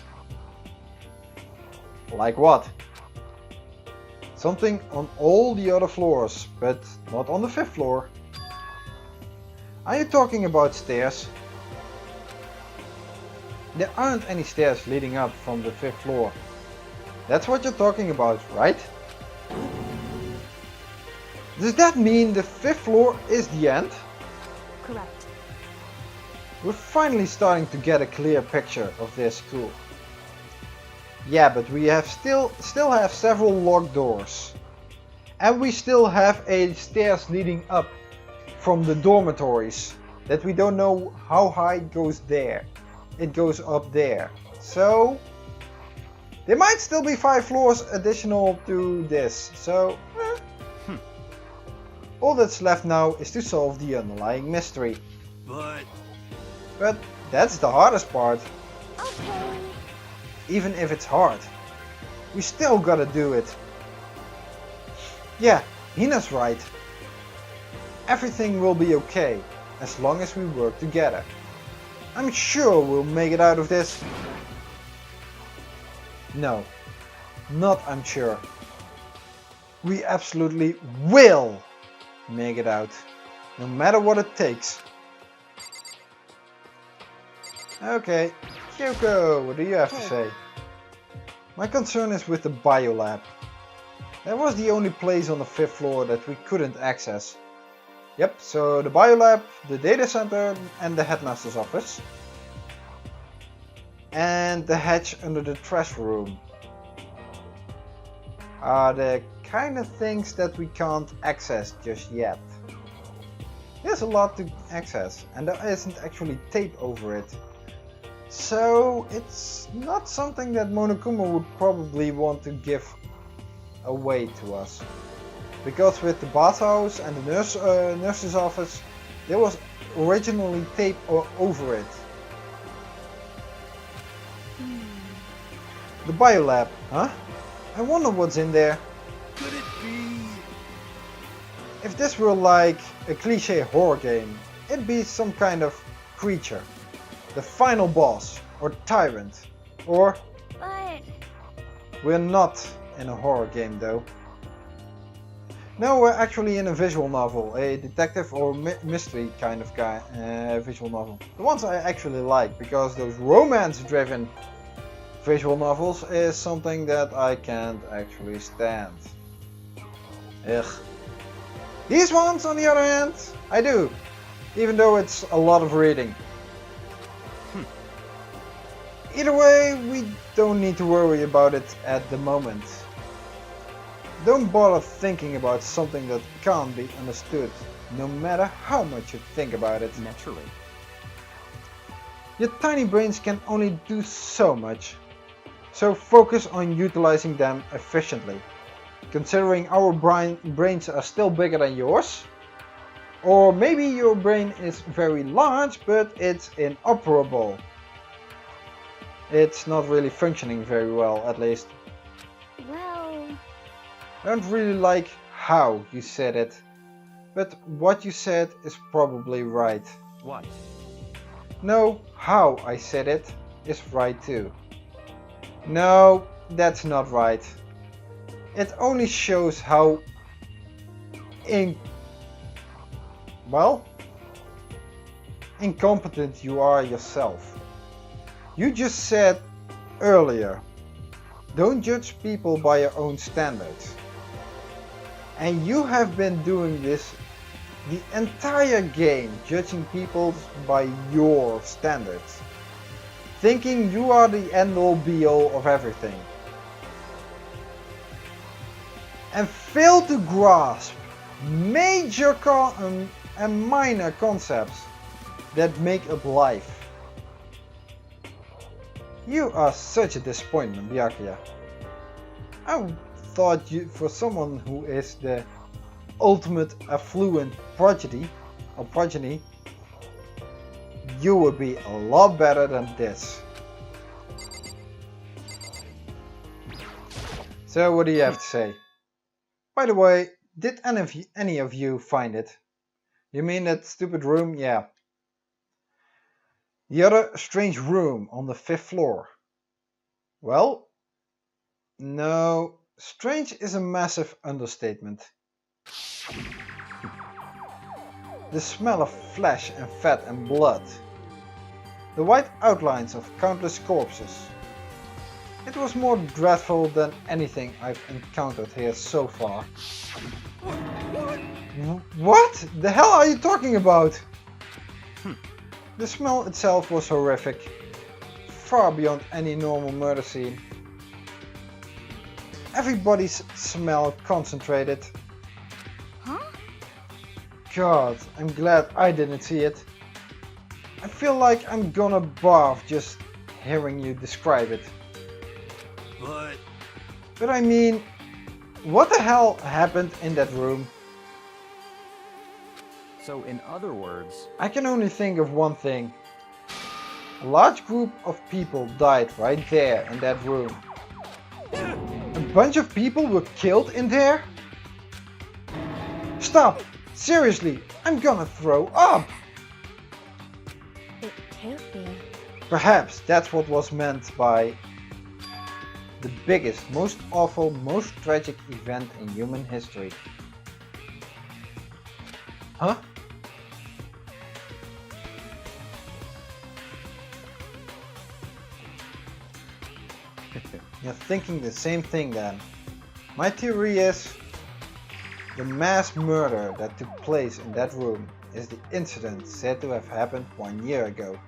Like what? Something on all the other floors, but not on the 5th floor. Are you talking about stairs? There aren't any stairs leading up from the 5th floor. That's what you're talking about, right? Does that mean the 5th floor is the end? correct. We're finally starting to get a clear picture of this school. Yeah, but we have still have several locked doors. And we still have a stairs leading up from the dormitories that we don't know how high it goes there. It goes up there. So there might still be 5 floors additional to this. So all that's left now is to solve the underlying mystery. But that's the hardest part. okay. Even if it's hard, we still gotta do it. Yeah, Hina's right. Everything will be okay as long as we work together. I'm sure we'll make it out of this. No, not I'm sure. We absolutely will make it out, no matter what it takes. Okay, Kyoko, what do you have to say? My concern is with the biolab. That was the only place on the 5th floor that we couldn't access. Yep, so the biolab, the data center and the headmaster's office. And the hatch under the trash room are the kind of things that we can't access just yet. There's a lot to access and there isn't actually tape over it. So it's not something that Monokuma would probably want to give away to us. Because with the bathhouse and the nurse's office, there was originally tape over it. The biolab, huh? I wonder what's in there. Could it be? If this were like a cliche horror game, it'd be some kind of creature. The final boss, or tyrant, or... But We're not in a horror game though. No, we're actually in a visual novel, a detective or mystery kind of guy, visual novel. The ones I actually like, because those romance-driven visual novels is something that I can't actually stand. Ugh. These ones, on the other hand, I do, even though it's a lot of reading. Either way, we don't need to worry about it at the moment. Don't bother thinking about something that can't be understood, no matter how much you think about it. Naturally. Your tiny brains can only do so much, so focus on utilizing them efficiently. Considering our brains are still bigger than yours, or maybe your brain is very large but it's inoperable. It's not really functioning very well, at least. well, I don't really like how you said it, but what you said is probably right. What? No, how I said it is right too. No, that's not right. It only shows how incompetent you are yourself. You just said earlier, don't judge people by your own standards. And you have been doing this the entire game, judging people by your standards. Thinking you are the end all be all of everything. And fail to grasp major and minor concepts that make up life. You are such a disappointment, Byakuya. I thought you, for someone who is the ultimate affluent progeny, you would be a lot better than this. So what do you have to say? By the way, did any of you find it? You mean that stupid room? Yeah. The other strange room on the 5th floor. Well, no, strange is a massive understatement. The smell of flesh and fat and blood. The white outlines of countless corpses. It was more dreadful than anything I've encountered here so far. What the hell are you talking about? The smell itself was horrific, far beyond any normal murder scene. Everybody's smell concentrated. Huh? God, I'm glad I didn't see it. I feel like I'm gonna barf just hearing you describe it. But I mean, what the hell happened in that room? So in other words, I can only think of one thing. A large group of people died right there in that room. A bunch of people were killed in there? Stop! Seriously, I'm gonna throw up! It can't be. Perhaps that's what was meant by the biggest, most awful, most tragic event in human history. Huh? You're thinking the same thing then. My theory is the mass murder that took place in that room is the incident said to have happened 1 year ago.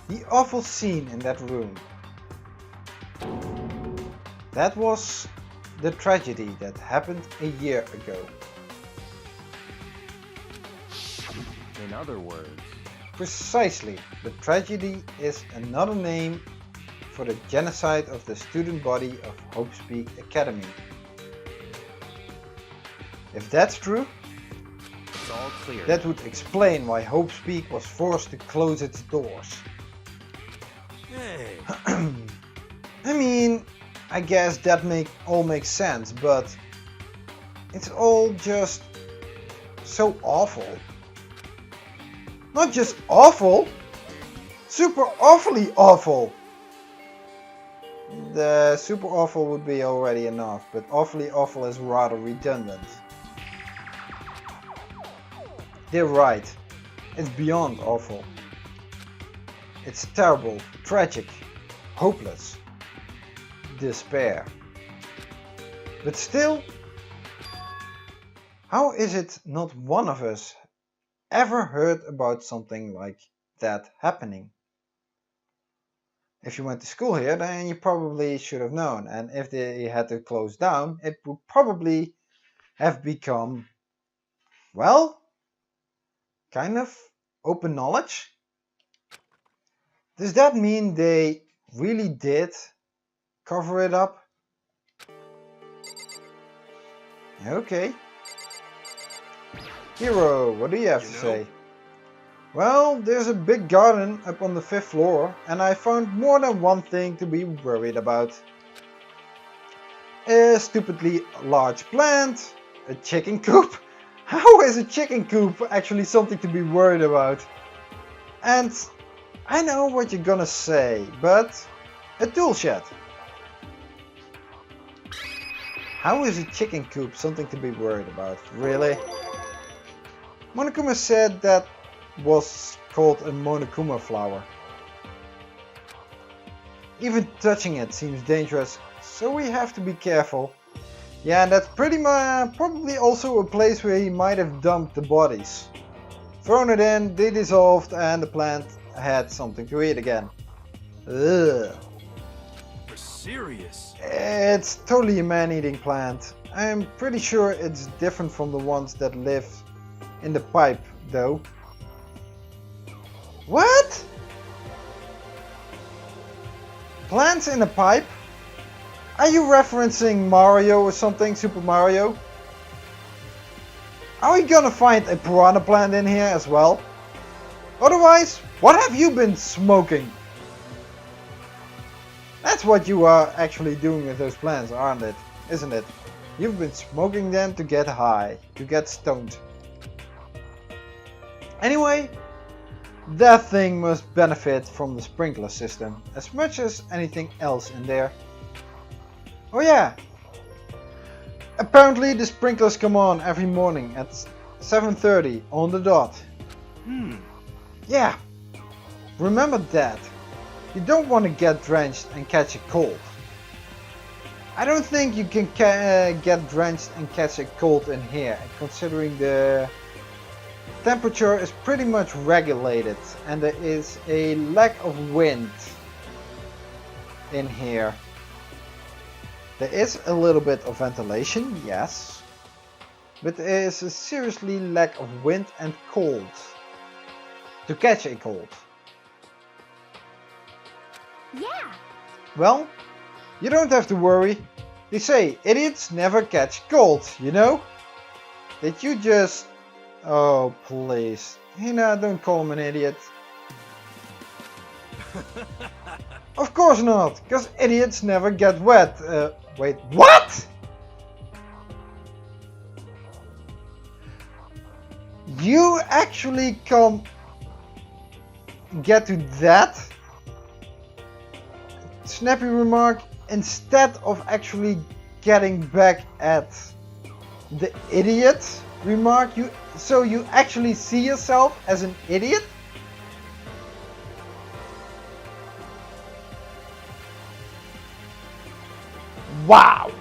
The awful scene in that room. That was the tragedy that happened a year ago. in other words, Precisely, the tragedy is another name for the genocide of the student body of Hope's Peak Academy. If that's true, it's all clear. that would explain why Hope's Peak was forced to close its doors. Hey, I mean, I guess that all makes sense, but it's all just so awful. Not just awful, super awfully awful. The super awful would be already enough, but awfully awful is rather redundant. They're right, it's beyond awful. It's terrible, tragic, hopeless, despair. But still, how is it not one of us ever heard about something like that happening? If you went to school here, then you probably should have known, and if they had to close down, it would probably have become, well, kind of open knowledge. Does that mean they really did cover it up? Okay. Hero, what do you have to say? Well, there's a big garden up on the 5th floor, and I found more than one thing to be worried about. A stupidly large plant, a chicken coop. How is a chicken coop actually something to be worried about? And I know what you're gonna say, but a tool shed. How is a chicken coop something to be worried about? Really? Monokuma said that was called a Monokuma flower. Even touching it seems dangerous, so we have to be careful. Yeah, and that's probably also a place where he might have dumped the bodies. Thrown it in, they dissolved, and the plant had something to eat again. Ugh. For serious? It's totally a man-eating plant. I'm pretty sure it's different from the ones that live in the pipe, though. What? Plants in a pipe? Are you referencing Mario or something, Super Mario? Are we gonna find a piranha plant in here as well? Otherwise, what have you been smoking? That's what you are actually doing with those plants, aren't it? Isn't it? You've been smoking them to get high, to get stoned. Anyway, that thing must benefit from the sprinkler system as much as anything else in there. Oh yeah! Apparently the sprinklers come on every morning at 7:30 on the dot. Yeah, remember that. You don't want to get drenched and catch a cold. I don't think you can get drenched and catch a cold in here, considering the temperature is pretty much regulated and there is a lack of wind in here. There is a little bit of ventilation, yes, but there is a seriously lack of wind and cold to catch a cold. Yeah. Well, you don't have to worry. They say idiots never catch cold, you know? Did you just... Oh, please. Hina, don't call him an idiot. Of course not, because idiots never get wet. Wait, what? You actually get to that snappy remark instead of actually getting back at the idiot remark? So you actually see yourself as an idiot? Wow!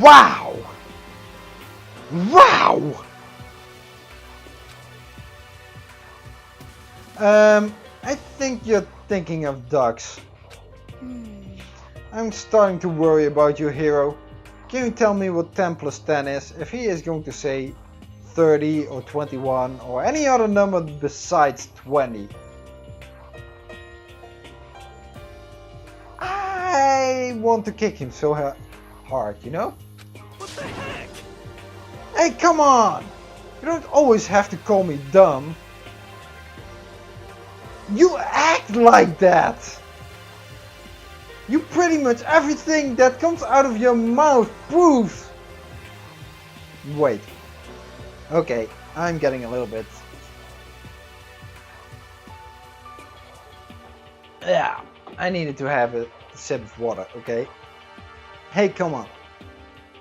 Wow! Wow! I think you're thinking of ducks. I'm starting to worry about your hero. Can you tell me what 10 plus 10 is if he is going to say 30 or 21 or any other number besides 20? I want to kick him so hard, you know? What the heck? Hey, come on! You don't always have to call me dumb. You act like that! You pretty much everything that comes out of your mouth proves. Wait. Okay, I'm getting a little bit. Yeah, I needed to have a sip of water, okay? Hey, come on.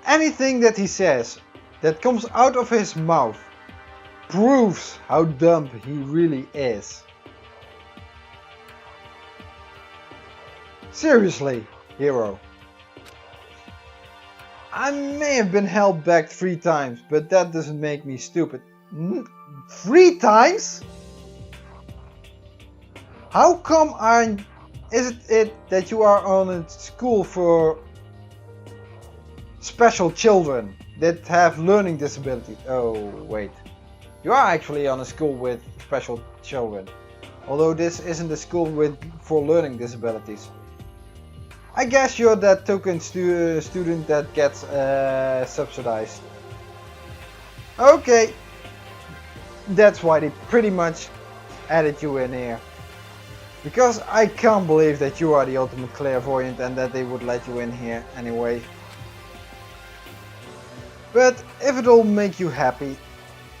Anything that he says that comes out of his mouth proves how dumb he really is. Seriously, hero. I may have been held back 3 times, but that doesn't make me stupid. 3 times? How come is it that you are on a school for special children that have learning disabilities? Oh, wait. You are actually on a school with special children. Although this isn't a school for learning disabilities. I guess you're that token student that gets subsidized. Okay. That's why they pretty much added you in here. Because I can't believe that you are the ultimate clairvoyant and that they would let you in here anyway. But if it'll make you happy,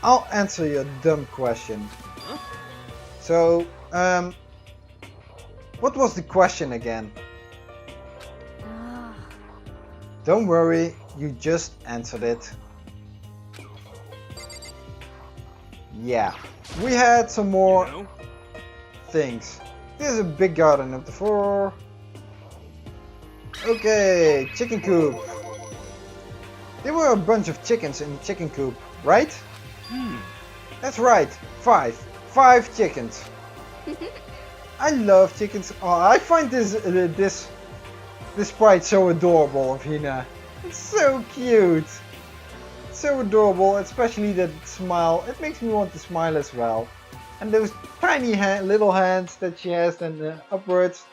I'll answer your dumb question. So, what was the question again? Don't worry, you just answered it. Yeah, we had some more things. This is a big garden up the floor. Okay, chicken coop. There were a bunch of chickens in the chicken coop, right? That's right, 5. 5 chickens. I love chickens. Oh, I find this sprite so adorable of Hina. It's so cute. So adorable, especially that smile. It makes me want to smile as well. And those tiny little hands that she has and upwards.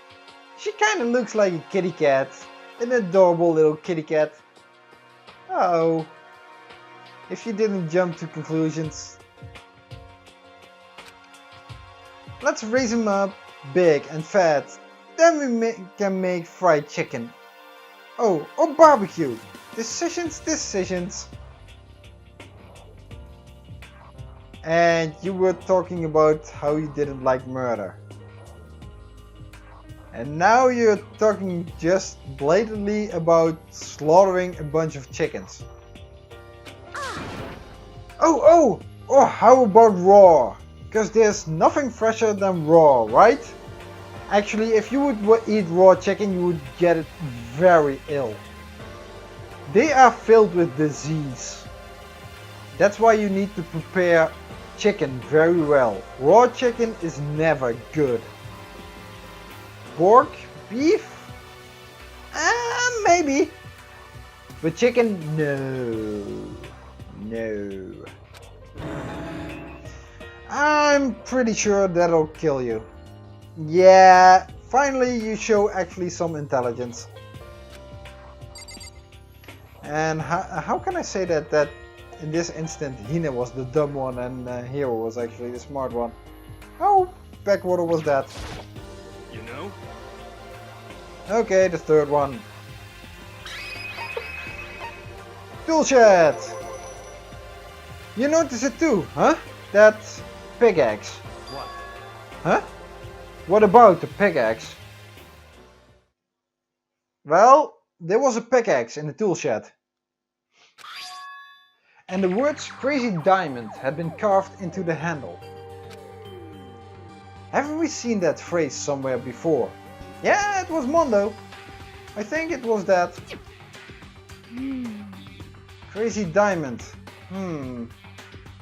She kind of looks like a kitty cat. An adorable little kitty cat. Oh. If you didn't jump to conclusions. Let's raise him up big and fat. Then we can make fried chicken. Oh, or barbecue. Decisions. And you were talking about how you didn't like murder. And now you're talking just blatantly about slaughtering a bunch of chickens. Oh, or how about raw? Because there's nothing fresher than raw, right? Actually, if you would eat raw chicken, you would get it very ill. They are filled with disease. That's why you need to prepare chicken very well. Raw chicken is never good. Pork, beef, maybe. But chicken, no. I'm pretty sure that'll kill you. Yeah, finally you show actually some intelligence. And how can I say that in this instant Hina was the dumb one and Hero was actually the smart one? How backwater was that? You know? Okay, the third one. Tool shed! You notice it too, huh? That pickaxe. What? Huh? What about the pickaxe? Well, there was a pickaxe in the tool shed. And the words Crazy Diamond had been carved into the handle. Haven't we seen that phrase somewhere before? Yeah, it was Mondo. I think it was that. Crazy Diamond.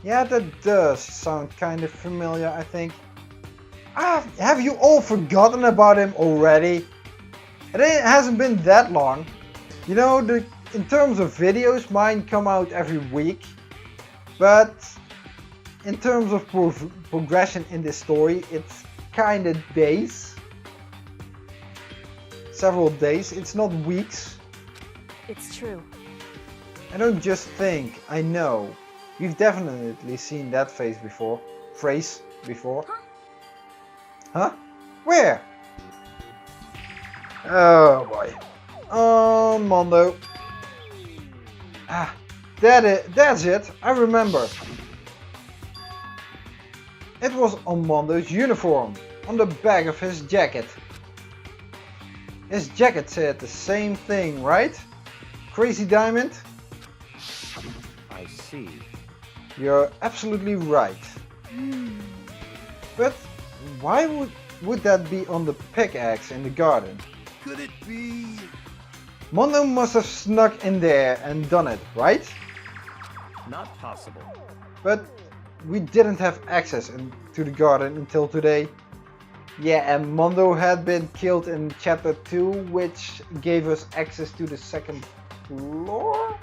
Yeah, that does sound kind of familiar, I think. Have you all forgotten about him already? It hasn't been that long. You know, in terms of videos, mine come out every week. But in terms of progression in this story, it's kind of days. Several days, it's not weeks. It's true. I don't just think, I know. We've definitely seen that phrase before. Huh? Where? Oh boy. Mondo. That's it. I remember. It was on Mondo's uniform, on the back of his jacket. His jacket said the same thing, right? Crazy Diamond? I see. You're absolutely right. But why would that be on the pickaxe in the garden? Could it be? Mondo must have snuck in there and done it, right? Not possible. But we didn't have access to the garden until today. Yeah, and Mondo had been killed in chapter 2, which gave us access to the second floor?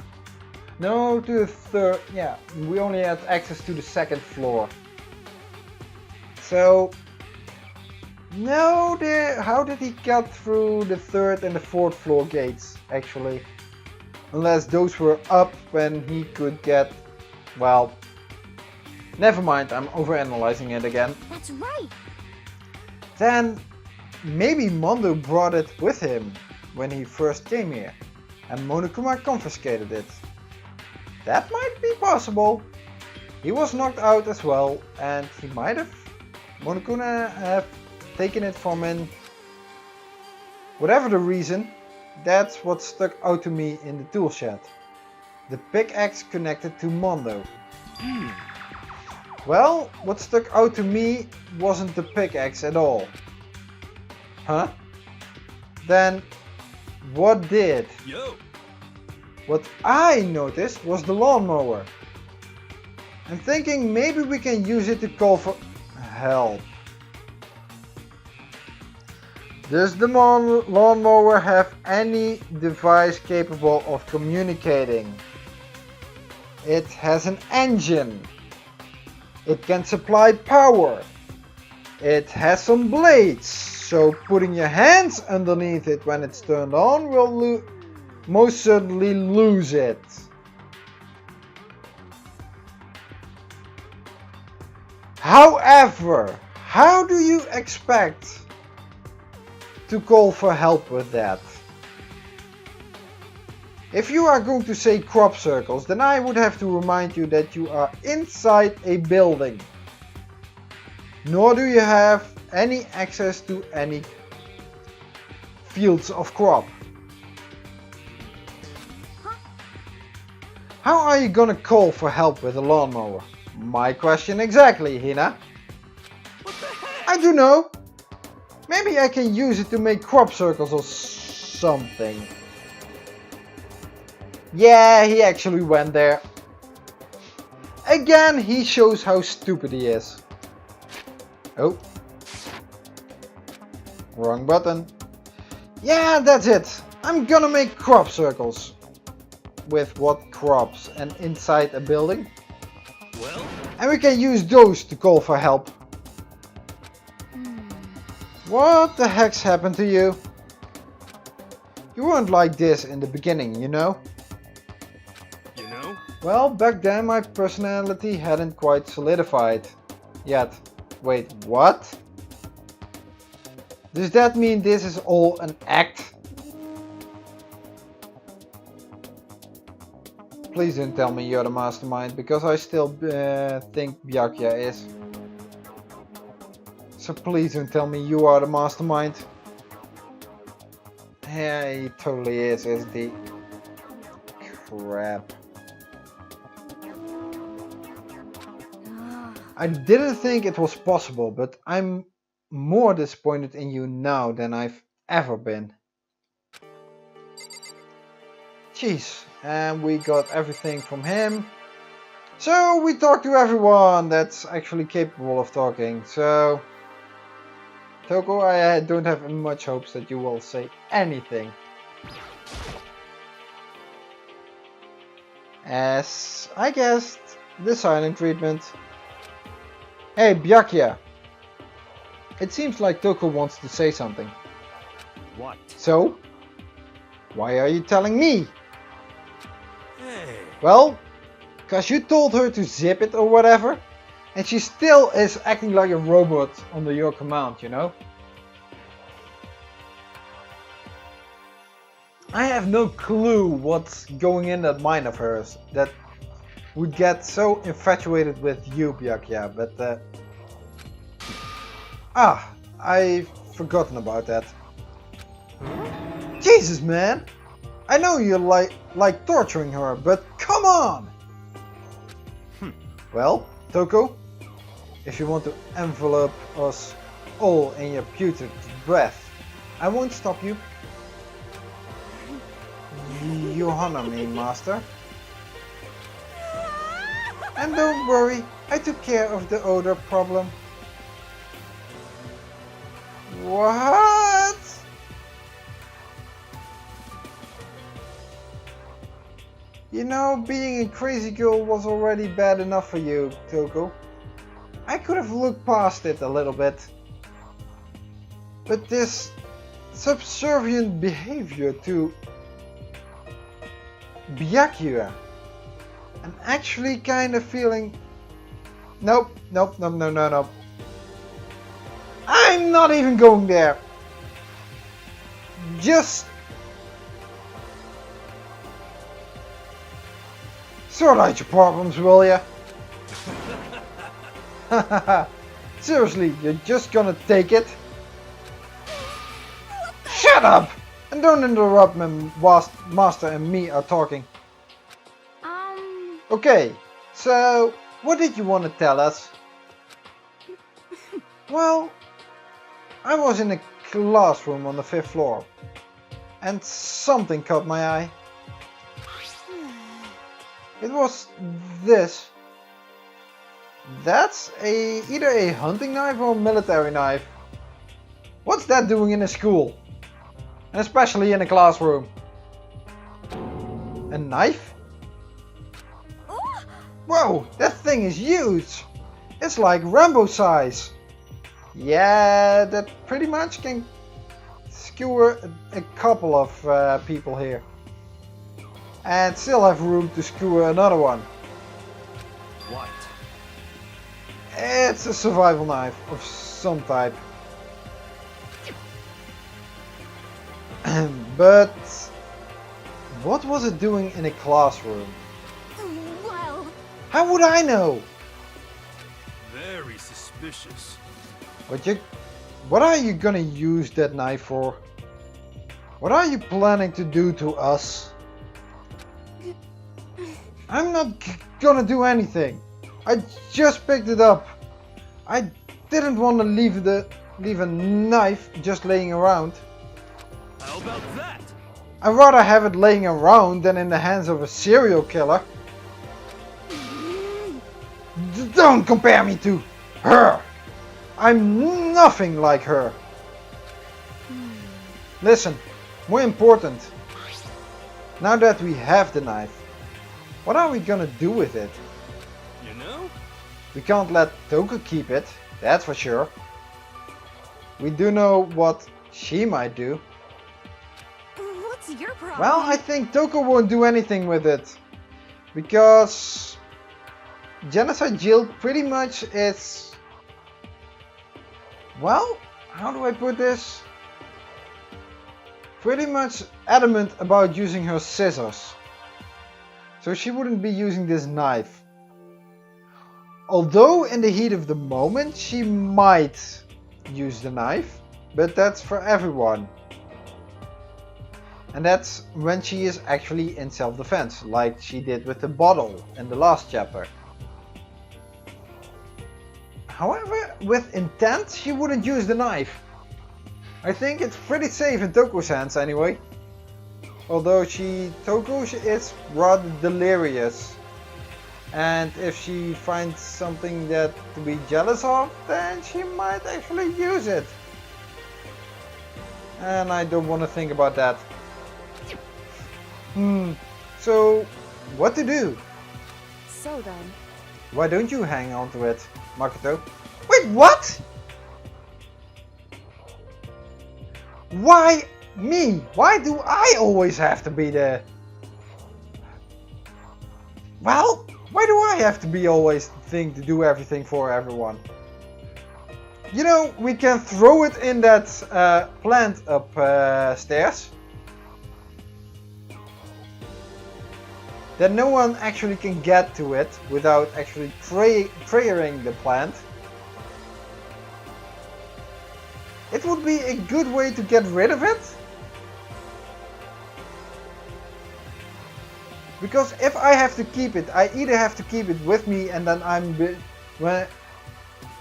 No, to the third. Yeah, we only had access to the second floor. So, no, how did he get through the third and the fourth floor gates, actually? Unless those were up when he could get, well, never mind, I'm overanalyzing it again. That's right. Then, maybe Mondo brought it with him when he first came here, and Monokuma confiscated it. That might be possible. He was knocked out as well, and he might have, Monokuma have taken it from him. Whatever the reason, that's what stuck out to me in the tool shed. The pickaxe connected to Mondo. Well, what stuck out to me wasn't the pickaxe at all. Huh? Then what did? Yo! What I noticed was the lawnmower. I'm thinking maybe we can use it to call for help. Does the lawnmower have any device capable of communicating? It has an engine. It can supply power. It has some blades, so putting your hands underneath it when it's turned on will most certainly lose it. However, how do you expect to call for help with that? If you are going to say crop circles, then I would have to remind you that you are inside a building. Nor do you have any access to any fields of crop. How are you gonna call for help with a lawnmower? My question exactly, Hina. I don't know. Maybe I can use it to make crop circles or something. Yeah, he actually went there. Again, he shows how stupid he is. Oh. Wrong button. Yeah, that's it. I'm gonna make crop circles. With what crops? And inside a building? Well? And we can use those to call for help. What the heck's happened to you? You weren't like this in the beginning, you know? You know? Well, back then my personality hadn't quite solidified yet. Wait, what? Does that mean this is all an act? Please don't tell me you're the mastermind, because I still think Byakuya is. So please don't tell me you are the mastermind. Yeah, he totally is, isn't he? Crap. I didn't think it was possible, but I'm more disappointed in you now than I've ever been. Jeez, and we got everything from him. So we talked to everyone that's actually capable of talking. So, Toko, I don't have much hopes that you will say anything. As I guessed, the silent treatment. Hey, Byakuya. It seems like Toko wants to say something. What? So, why are you telling me? Hey. Well, cause you told her to zip it or whatever, and she still is acting like a robot under your command, you know? I have no clue what's going in that mind of hers that would get so infatuated with you, Byakuya, but I've forgotten about that. Jesus, man! I know you like torturing her, but come on! Well, Toko, if you want to envelop us all in your putrid breath, I won't stop you. You honor me, master. And don't worry, I took care of the odor problem. What? You know, being a crazy girl was already bad enough for you, Toko. I could have looked past it a little bit. But this subservient behavior to Byakuya, I'm actually kind of feeling... Nope. I'm not even going there. Just... sort out your problems, will ya? Seriously, you're just gonna take it? Shut up! And don't interrupt when Master and me are talking. Okay, so what did you want to tell us? Well, I was in a classroom on the 5th floor. And something caught my eye. It was this. That's either a hunting knife or a military knife. What's that doing in a school? And especially in a classroom. A knife? Whoa, that thing is huge. It's like Rambo size. Yeah, that pretty much can skewer a couple of people here. And still have room to skewer another one. What? It's a survival knife of some type. But what was it doing in a classroom? Well, How would I know? Very suspicious. What are you gonna use that knife for? What are you planning to do to us? I'm not gonna do anything. I just picked it up. I didn't want to leave a knife just laying around. How about that? I'd rather have it laying around than in the hands of a serial killer. Don't compare me to her. I'm nothing like her. Listen, more important. Now that we have the knife, what are we gonna do with it? You know? We can't let Toko keep it, that's for sure. We do know what she might do. What's your problem? Well, I think Toko won't do anything with it. Because Genocide Jill pretty much is... Well, how do I put this? Pretty much adamant about using her scissors. So she wouldn't be using this knife. Although in the heat of the moment she might use the knife, but that's for everyone. And that's when she is actually in self-defense, like she did with the bottle in the last chapter. However, with intent she wouldn't use the knife. I think it's pretty safe in Toko's hands anyway. Although Toko is rather delirious. And if she finds something that to be jealous of, then she might actually use it. And I don't want to think about that. So, what to do? So then, Why don't you hang on to it, Makoto? Wait, what? Why me? Why do I always have to be the... Well, why do I have to be always the thing to do everything for everyone? You know, we can throw it in that plant upstairs. Then no one actually can get to it without actually triggering the plant. It would be a good way to get rid of it. Because if I have to keep it, I either have to keep it with me and then when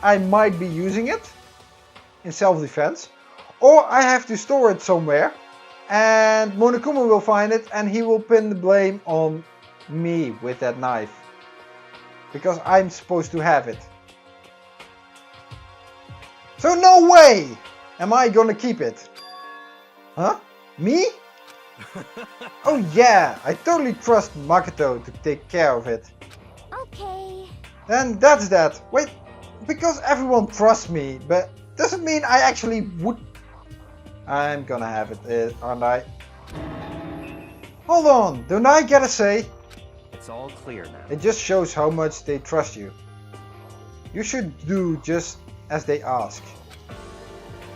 I might be using it in self-defense, or I have to store it somewhere and Monokuma will find it and he will pin the blame on me with that knife. Because I'm supposed to have it. So no way am I gonna keep it. Huh? Me? Oh yeah, I totally trust Makoto to take care of it. okay. Then that's that. Wait, because everyone trusts me, but doesn't mean I actually would. I'm gonna have it, aren't I? Hold on, don't I get a say? It's all clear now. It just shows how much they trust you. You should do just as they ask.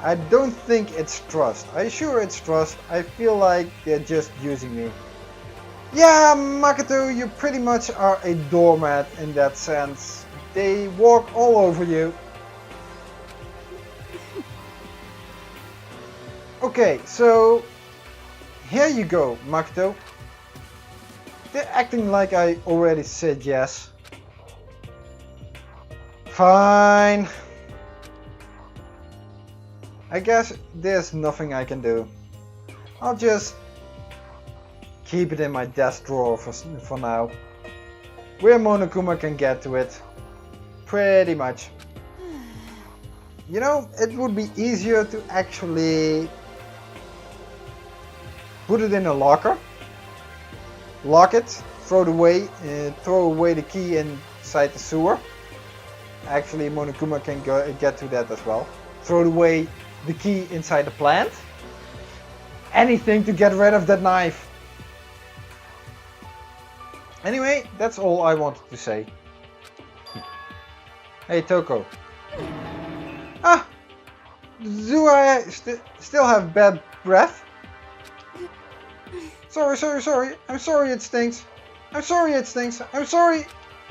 I don't think it's trust. Are you sure it's trust? I feel like they're just using me. Yeah, Makoto, you pretty much are a doormat in that sense. They walk all over you. Okay, so here you go, Makoto. They're acting like I already said yes. Fine. I guess there's nothing I can do. I'll just keep it in my desk drawer for now. Where Monokuma can get to it. Pretty much. You know, it would be easier to actually put it in a locker, lock it, throw away the key inside the sewer. Actually, Monokuma can get to that as well. Throw away the key inside the plant. Anything to get rid of that knife. Anyway, that's all I wanted to say. Hey Toko. Ah! Do I still have bad breath? Sorry. I'm sorry it stinks. I'm sorry it stinks. I'm sorry.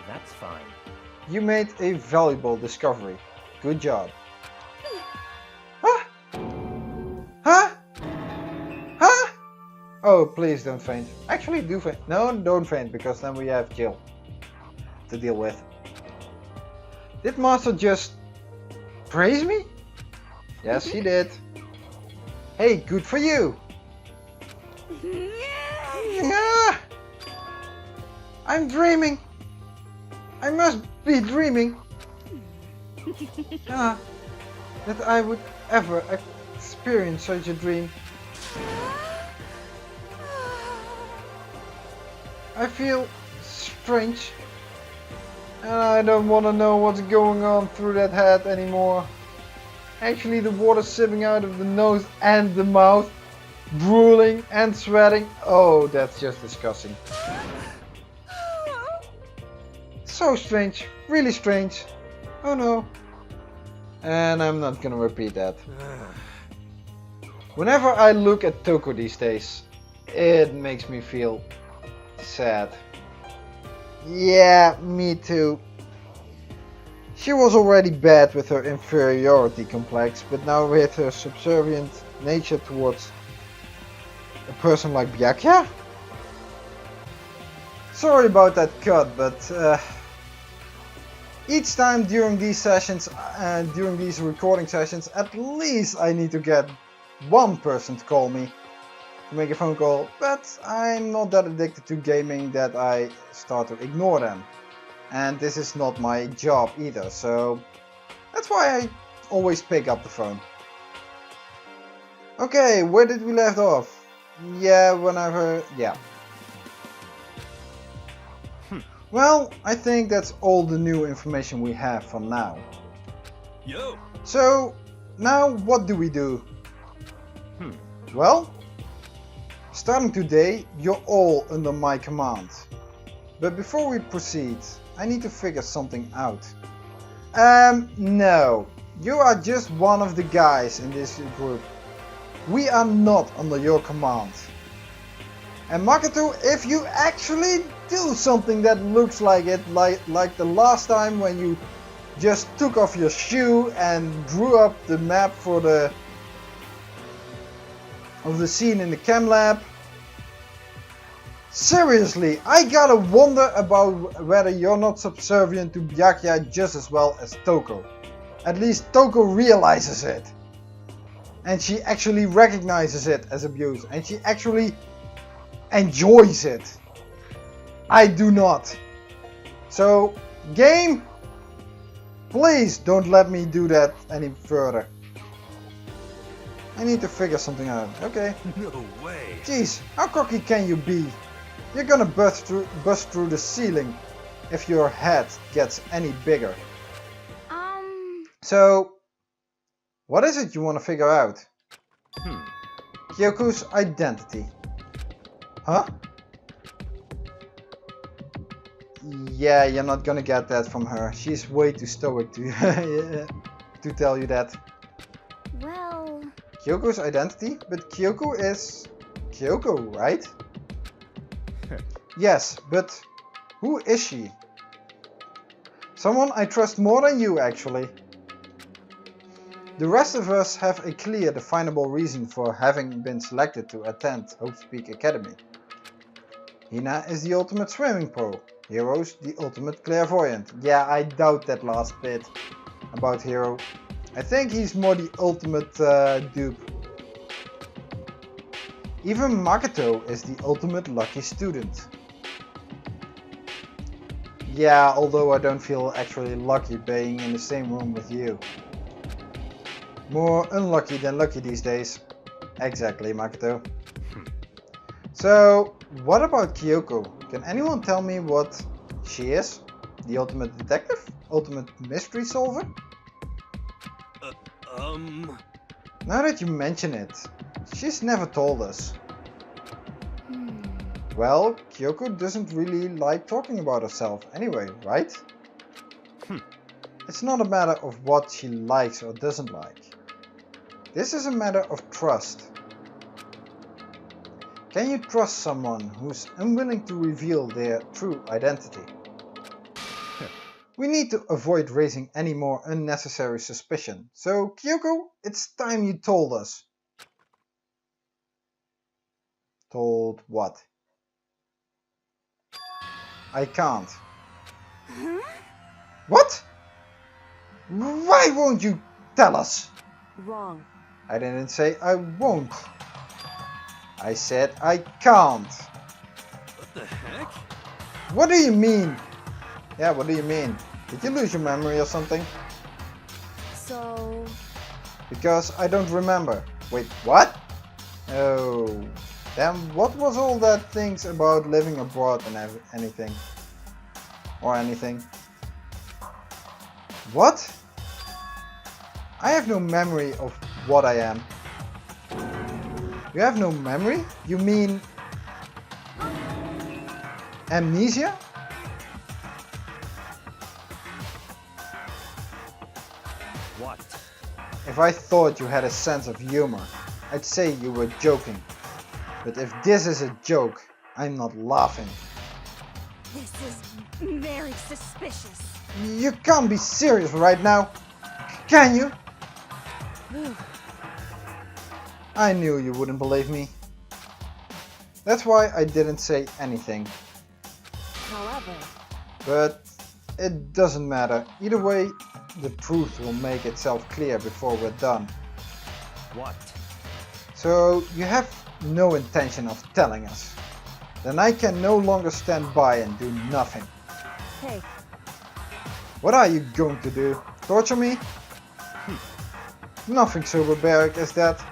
That's fine. You made a valuable discovery. Good job. Huh? Huh? Huh? Oh, please don't faint. Actually, do faint. No, don't faint, because then we have Jill to deal with. Did Master just praise me? Yes, he did. Hey, good for you. Ah, I'm dreaming. I must be dreaming. Ah, that I would ever experience such a dream. I feel strange. And I don't want to know what's going on through that head anymore. Actually, the water sipping out of the nose and the mouth. Drooling and sweating. Oh, that's just disgusting. So strange. Really strange. Oh no. And I'm not gonna repeat that. Whenever I look at Toko these days, it makes me feel sad. Yeah, me too. She was already bad with her inferiority complex, but now with her subservient nature towards a person like Byakuya? Sorry about that cut, but each time during these sessions, during these recording sessions, at least I need to get one person to call me, to make a phone call, but I'm not that addicted to gaming that I start to ignore them. And this is not my job either, so that's why I always pick up the phone. Okay, where did we left off? Yeah. Well, I think that's all the new information we have for now. Yo. So, now what do we do? Well, starting today, you're all under my command. But before we proceed, I need to figure something out. No. You are just one of the guys in this group. We are not under your command. And Makoto, if you actually do something that looks like it, like the last time when you just took off your shoe and drew up the map for the scene in the chem lab. Seriously, I gotta wonder about whether you're not subservient to Byakuya just as well as Toko. At least Toko realizes it. And she actually recognizes it as abuse. And she actually enjoys it. I do not. So, game, please don't let me do that any further. I need to figure something out. Okay. No way. Jeez, how cocky can you be? You're gonna bust through the ceiling if your head gets any bigger. So, what is it you want to figure out? Kyoko's identity. Huh? Yeah, you're not gonna get that from her. She's way too stoic to tell you that. Well... Kyoko's identity? But Kyoko is Kyoko, right? Yes, but who is she? Someone I trust more than you, actually. The rest of us have a clear, definable reason for having been selected to attend Hope's Peak Academy. Hina is the ultimate swimming pro. Hero's the ultimate clairvoyant. Yeah, I doubt that last bit about Hero. I think he's more the ultimate dupe. Even Makoto is the ultimate lucky student. Yeah, although I don't feel actually lucky being in the same room with you. More unlucky than lucky these days. Exactly, Makoto. So, what about Kyoko? Can anyone tell me what she is? The ultimate detective? Ultimate mystery solver? Now that you mention it, she's never told us. Well, Kyoko doesn't really like talking about herself anyway, right? It's not a matter of what she likes or doesn't like. This is a matter of trust. Can you trust someone who's unwilling to reveal their true identity? We need to avoid raising any more unnecessary suspicion. So, Kyoko, it's time you told us. Told what? I can't. What? Why won't you tell us? Wrong. I didn't say I won't. I said I can't. What the heck? What do you mean? Yeah, what do you mean? Did you lose your memory or something? So... Because I don't remember. Wait, what? Oh, then what was all that things about living abroad and anything? Or anything? What? I have no memory of what I am. You have no memory? You mean... amnesia? What? If I thought you had a sense of humor, I'd say you were joking. But if this is a joke, I'm not laughing. This is very suspicious. You can't be serious right now, can you? I knew you wouldn't believe me. That's why I didn't say anything. However... But it doesn't matter. Either way, the truth will make itself clear before we're done. What? So you have no intention of telling us. Then I can no longer stand by and do nothing. Hey, What are you going to do? Torture me? Nothing so barbaric as that.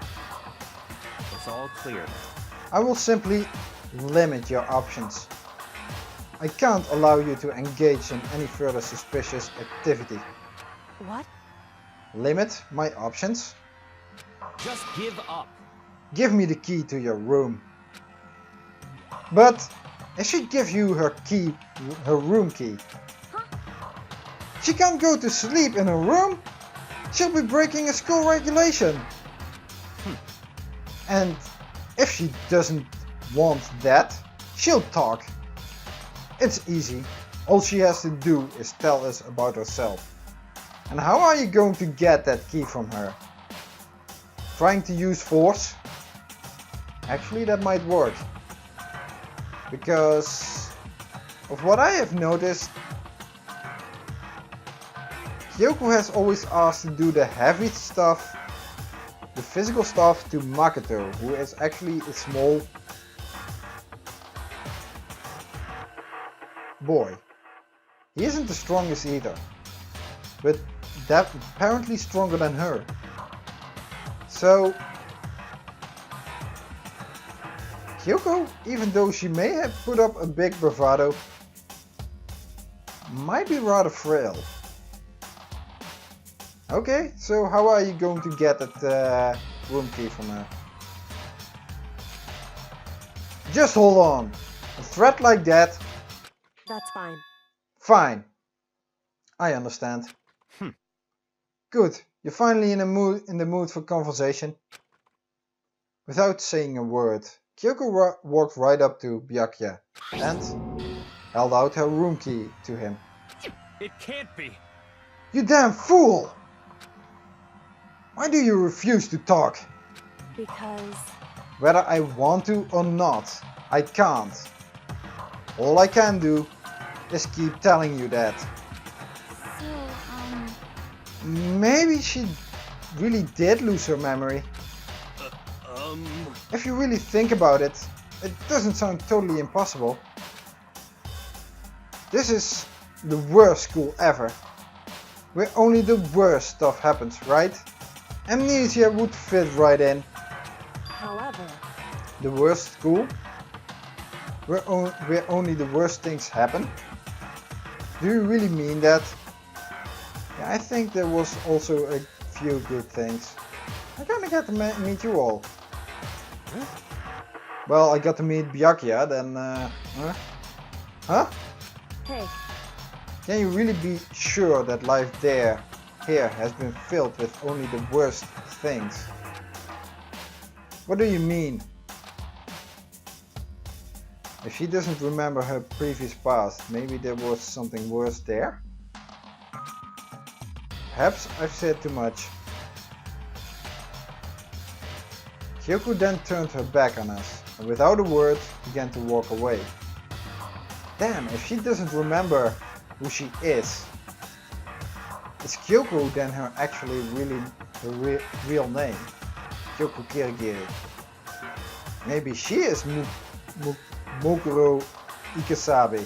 It's all clear now. I will simply limit your options. I can't allow you to engage in any further suspicious activity. what? Limit my options? Just give up. Give me the key to your room. But if she gives you her key, her room key, she can't go to sleep in her room. She'll be breaking a school regulation. And if she doesn't want that, she'll talk. It's easy. All she has to do is tell us about herself. And how are you going to get that key from her? Trying to use force? Actually, that might work. Because of what I have noticed, Kyoko has always asked to do the heavy stuff, the physical stuff, to Makoto, who is actually a small boy. He isn't the strongest either, but apparently stronger than her. So Kyoko, even though she may have put up a big bravado, might be rather frail. Okay, so how are you going to get that room key from her? Just hold on. A threat like that? That's fine. Fine. I understand. Good. You're finally in the mood for conversation. Without saying a word, Kyoko walked right up to Byakuya and held out her room key to him. It can't be. You damn fool! Why do you refuse to talk? Because... Whether I want to or not, I can't. All I can do is keep telling you that. So, Maybe she really did lose her memory. Um... If you really think about it, it doesn't sound totally impossible. This is the worst school ever, where only the worst stuff happens, right? Amnesia would fit right in. However, The worst school? Where only the worst things happen? Do you really mean that? Yeah, I think there was also a few good things. I kinda got to meet you all. Huh? Well, I got to meet Byakuya, then huh? Huh? hey, Can you really be sure that life here has been filled with only the worst things? What do you mean? If she doesn't remember her previous past, maybe there was something worse there? Perhaps I've said too much. Kyoko then turned her back on us, and without a word began to walk away. Damn, if she doesn't remember who she is Kyoko then her actually really her real name? Kyoko Kirigiri. Maybe she is Mokuro Ikesabe.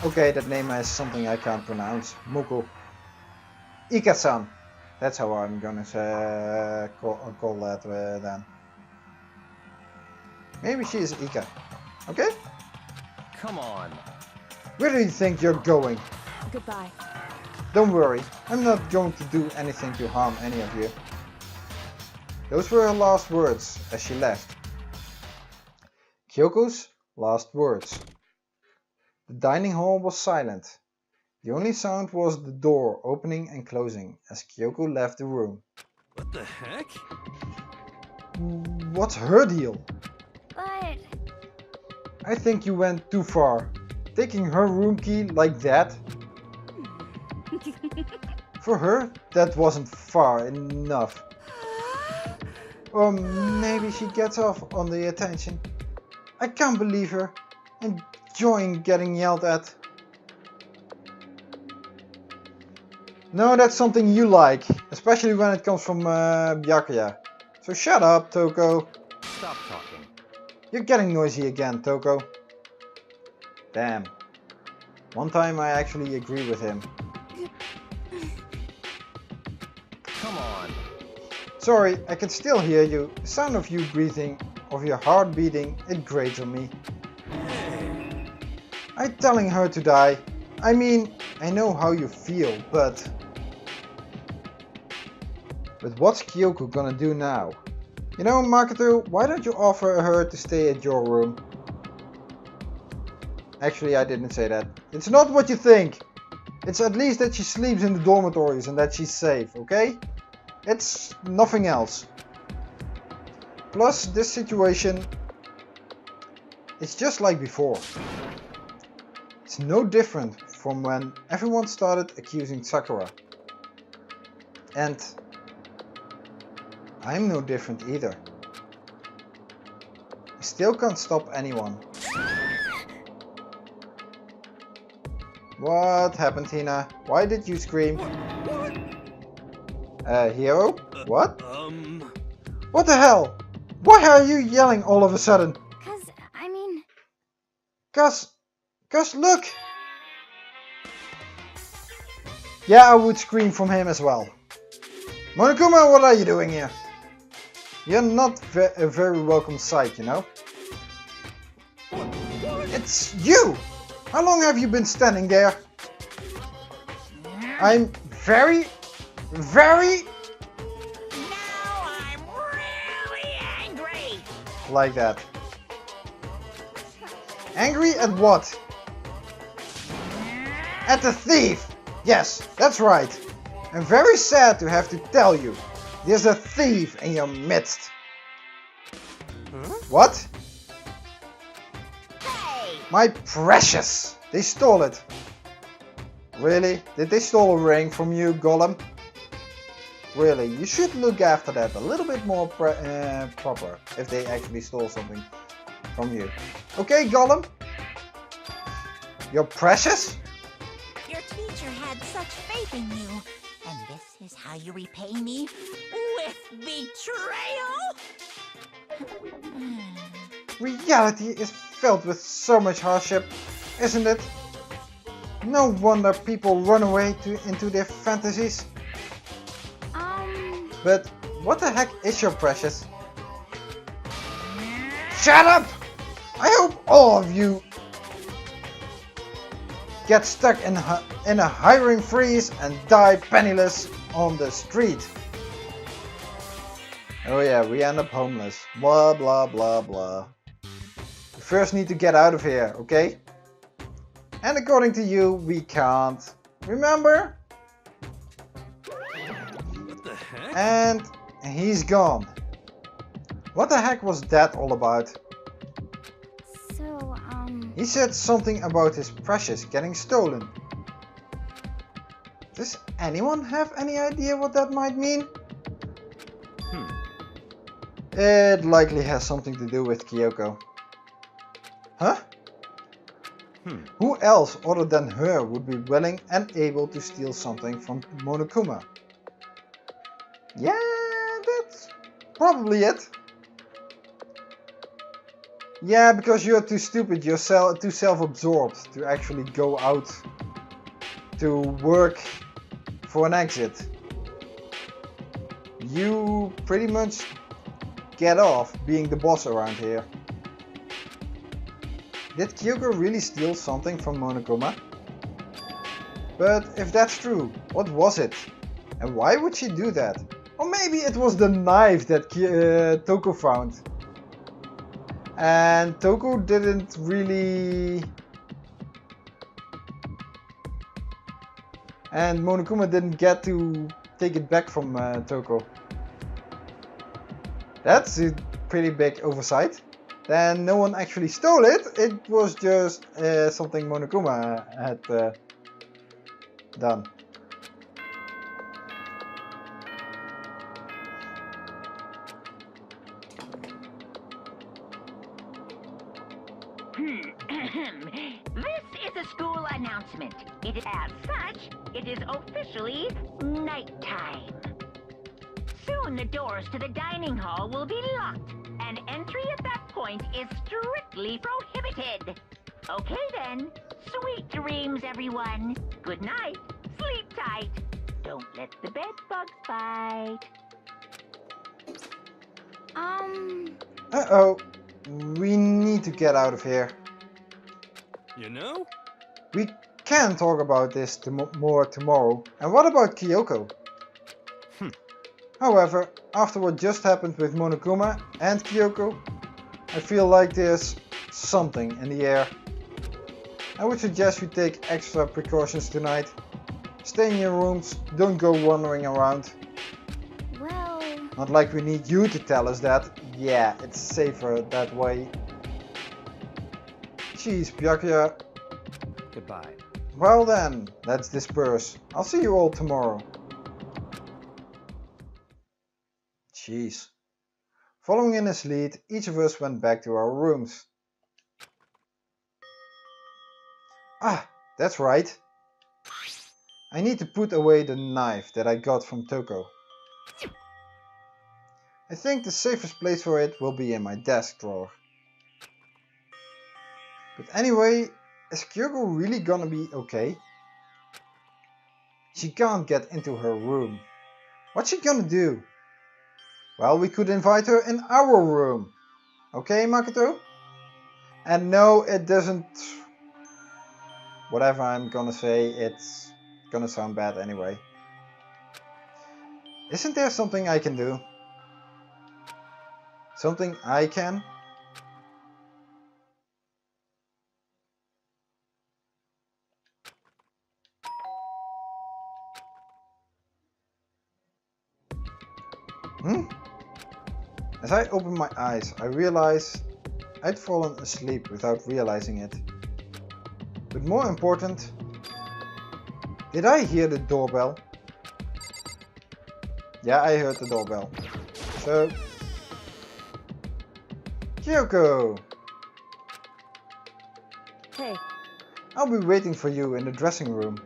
Okay, that name is something I can't pronounce. Moko Ika-san. That's how I'm gonna call that then. Maybe she is Ika. Okay? Come on. Where do you think you're going? goodbye. Don't worry, I'm not going to do anything to harm any of you. Those were her last words as she left. Kyoko's last words. The dining hall was silent. The only sound was the door opening and closing as Kyoko left the room. What the heck? What's her deal? But... I think you went too far. Taking her room key like that? For her, that wasn't far enough. Or maybe she gets off on the attention. I can't believe her. Enjoying getting yelled at. No, that's something you like. Especially when it comes from Byakuya. So shut up, Toko. Stop talking. You're getting noisy again, Toko. Damn. One time I actually agree with him. Come on. Sorry, I can still hear you. The sound of you breathing, of your heart beating, it grates on me. I'm telling her to die. I mean, I know how you feel, but what's Kyoko gonna do now? You know, Makoto, why don't you offer her to stay at your room? Actually, I didn't say that. It's not what you think. It's at least that she sleeps in the dormitories and that she's safe, okay? It's nothing else. Plus, this situation, it's just like before. It's no different from when everyone started accusing Sakura. And I'm no different either. I still can't stop anyone. What happened, Tina? Why did you scream? Hero? What? What the hell? Why are you yelling all of a sudden? Cause look! Yeah, I would scream from him as well. Monokuma, what are you doing here? You're not a very welcome sight, you know? It's you! How long have you been standing there? I'm very... Now I'm really angry. like that. Angry at what? At the thief! Yes, that's right. I'm very sad to have to tell you. There's a thief in your midst. Huh? What? Hey! My precious! They stole it. Really? Did they steal a ring from you, Golem? Really, you should look after that a little bit more proper if they actually stole something from you. Okay, Golem? You're precious? Your teacher had such faith in you. And this is how you repay me? With betrayal? Reality is filled with so much hardship, isn't it? No wonder people run away into their fantasies. But what the heck is your precious? Shut up! I hope all of you get stuck in a hiring freeze and die penniless on the street. Oh yeah, we end up homeless. Blah blah blah blah. We first need to get out of here, okay? And according to you, we can't. Remember? What the heck? And he's gone. What the heck was that all about? So, He said something about his precious getting stolen. Does anyone have any idea what that might mean? It likely has something to do with Kyoko. Huh? Who else other than her would be willing and able to steal something from Monokuma? Yeah, that's probably it. Yeah, because you're too stupid, you're too self-absorbed to actually go out to work for an exit. You pretty much get off being the boss around here. Did Kyoko really steal something from Monokuma? But if that's true, what was it? And why would she do that? Or maybe it was the knife that Toko found. And Toko didn't really... And Monokuma didn't get to take it back from Toko. That's a pretty big oversight. Then no one actually stole it, it was just something Monokuma had done. This is a school announcement. It is as such, it is officially nighttime. Soon the doors to the dining hall will be locked, and entry at that point is strictly prohibited. Okay then, sweet dreams everyone. Good night, sleep tight. Don't let the bed bugs bite. Uh-oh, we need to get out of here. You know? We can talk about this more tomorrow. And what about Kyoko? However, after what just happened with Monokuma and Kyoko, I feel like there's something in the air. I would suggest you take extra precautions tonight. Stay in your rooms, don't go wandering around. well... Not like we need you to tell us that. Yeah, it's safer that way. Jeez, Byakuya. Goodbye. Well then, let's disperse. I'll see you all tomorrow. Jeez. Following in his lead, each of us went back to our rooms. Ah, that's right. I need to put away the knife that I got from Toko. I think the safest place for it will be in my desk drawer. But anyway, is Kyoko really gonna be okay? She can't get into her room. What's she gonna do? Well, we could invite her in our room. Okay, Makoto? And no, it doesn't... Whatever I'm gonna say, it's gonna sound bad anyway. Isn't there something I can do? Something I can? As I opened my eyes, I realized I'd fallen asleep without realizing it. But more important, did I hear the doorbell? Yeah, I heard the doorbell. So... Kyoko! Hey, I'll be waiting for you in the dressing room.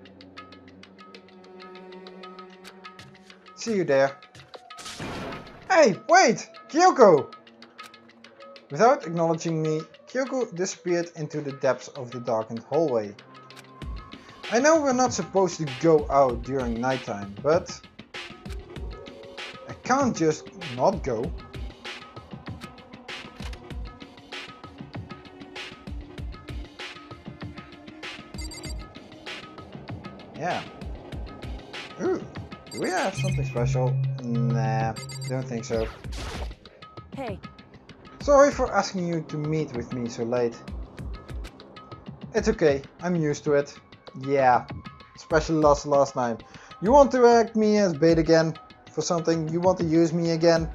See you there. Hey, wait! Kyoko! Without acknowledging me, Kyoko disappeared into the depths of the darkened hallway. I know we're not supposed to go out during nighttime, but I can't just not go. Yeah. Ooh, do we have something special? Nah, don't think so. Hey, Sorry for asking you to meet with me so late. It's okay, I'm used to it. Yeah, especially last time. You want to act me as bait again for something? You want to use me again?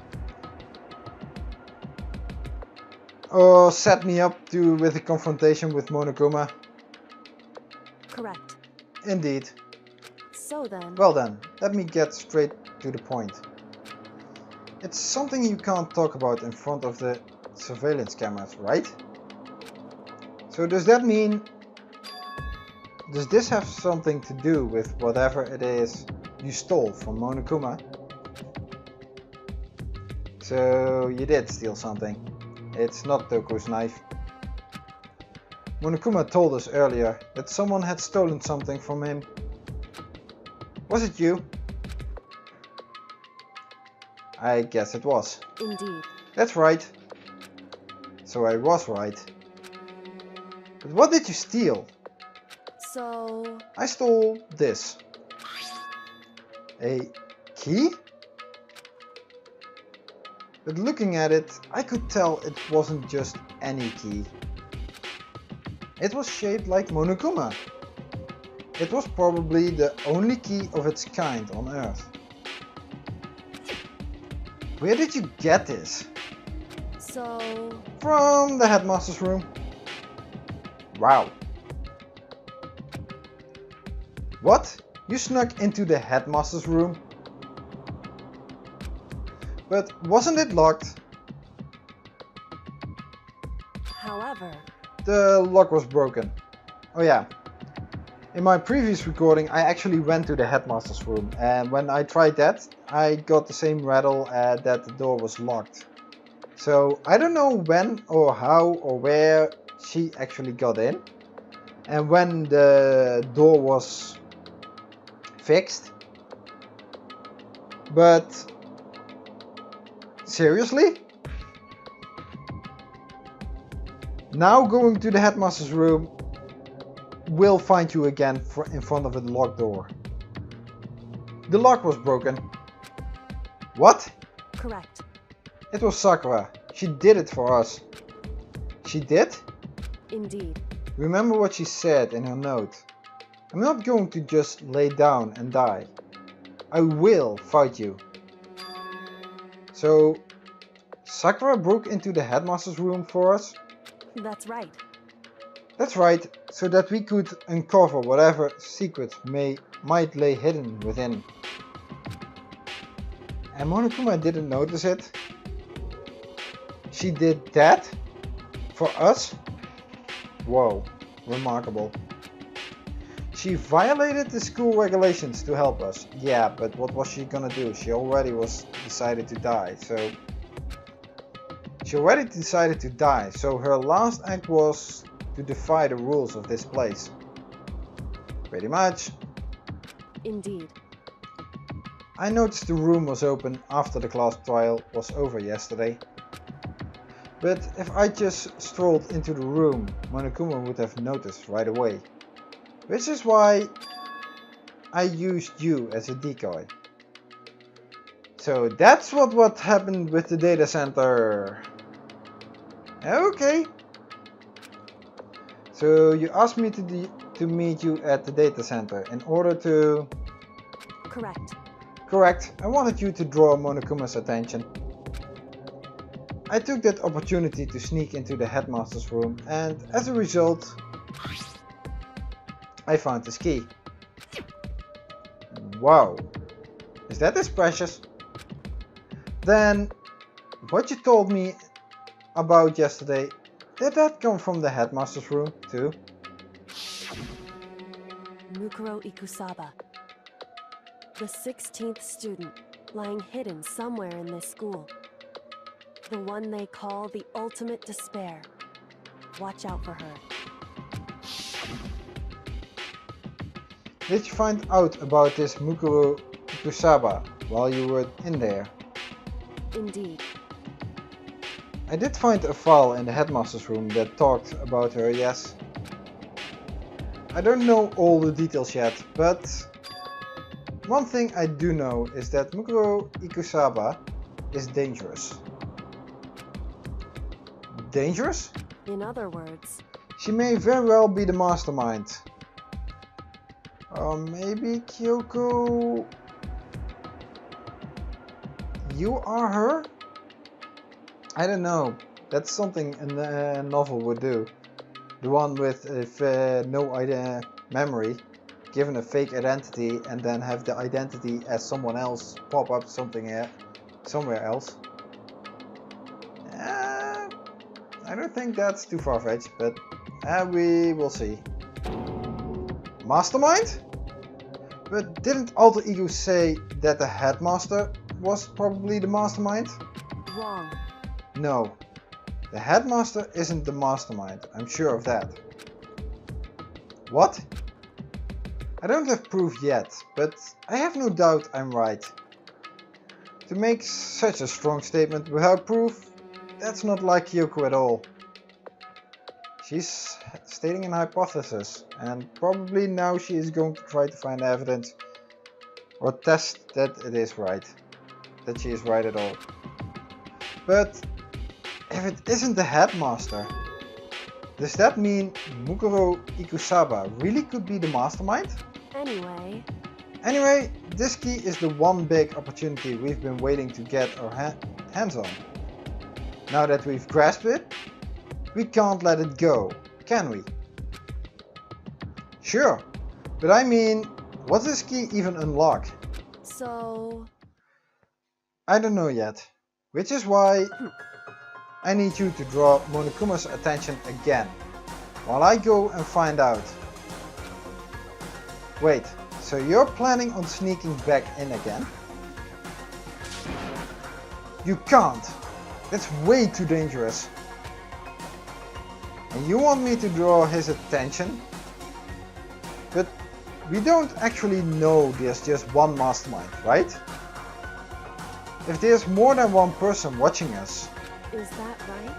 Or set me up with a confrontation with Monokuma? correct. Indeed. So then, Well then, let me get straight to the point. It's something you can't talk about in front of the surveillance cameras, right? So does that mean... Does this have something to do with whatever it is you stole from Monokuma? So you did steal something. It's not Toko's knife. Monokuma told us earlier that someone had stolen something from him. Was it you? I guess it was. indeed. That's right. So I was right. But what did you steal? So, I stole this. A key? But looking at it, I could tell it wasn't just any key. It was shaped like Monokuma. It was probably the only key of its kind on Earth. Where did you get this? so, From the headmaster's room. Wow. What? You snuck into the headmaster's room? But wasn't it locked? however, The lock was broken. Oh yeah. In my previous recording I actually went to the headmaster's room, and when I tried that I got the same rattle that the door was locked. So I don't know when or how or where she actually got in, and when the door was fixed. But seriously? Now going to the headmaster's room will find you again in front of a locked door. The lock was broken. What? correct. It was Sakura. She did it for us. She did? Indeed. Remember what she said in her note. I'm not going to just lay down and die. I will fight you. So, Sakura broke into the headmaster's room for us? That's right. That's right, so that we could uncover whatever secrets might lay hidden within. And Monokuma didn't notice it? She did that? For us? Whoa, remarkable. She violated the school regulations to help us. Yeah, but what was she gonna do? She already decided to die, so... She already decided to die, so her last act was to defy the rules of this place. Pretty much. Indeed. I noticed the room was open after the class trial was over yesterday. But if I just strolled into the room, Monokuma would have noticed right away. Which is why I used you as a decoy. So that's what happened with the data center. Okay. So you asked me to meet you at the data center in order to... Correct. Correct, I wanted you to draw Monokuma's attention. I took that opportunity to sneak into the headmaster's room, and as a result, I found this key. Wow, is that this precious? Then, what you told me about yesterday, did that come from the headmaster's room too? Mukuro Ikusaba. The 16th student, lying hidden somewhere in this school. The one they call the ultimate despair. Watch out for her. Did you find out about this Mukuro Ikusaba while you were in there? Indeed. I did find a file in the headmaster's room that talked about her, yes. I don't know all the details yet, but one thing I do know is that Mukuro Ikusaba is dangerous. Dangerous? In other words, She may very well be the mastermind. Or maybe Kyoko... You are her? I don't know. That's something a novel would do. The one with no memory, given a fake identity and then have the identity as someone else pop up somewhere else. I don't think that's too far-fetched, but we will see. Mastermind? But didn't Alter Ego say that the headmaster was probably the mastermind? wrong. No. The headmaster isn't the mastermind, I'm sure of that. What? I don't have proof yet, but I have no doubt I'm right. To make such a strong statement without proof, that's not like Kyoko at all. She's stating an hypothesis, and probably now she is going to try to find evidence or test that it is right. That she is right at all. But if it isn't the headmaster, does that mean Mukuro Ikusaba really could be the mastermind? Anyway, this key is the one big opportunity we've been waiting to get our hands on. Now that we've grasped it, we can't let it go, can we? Sure, but I mean, what does this key even unlock? so... I don't know yet, which is why I need you to draw Monokuma's attention again, while I go and find out. Wait, so you're planning on sneaking back in again? You can't! That's way too dangerous. And you want me to draw his attention? But we don't actually know there's just one mastermind, right? If there's more than one person watching us, Is that right?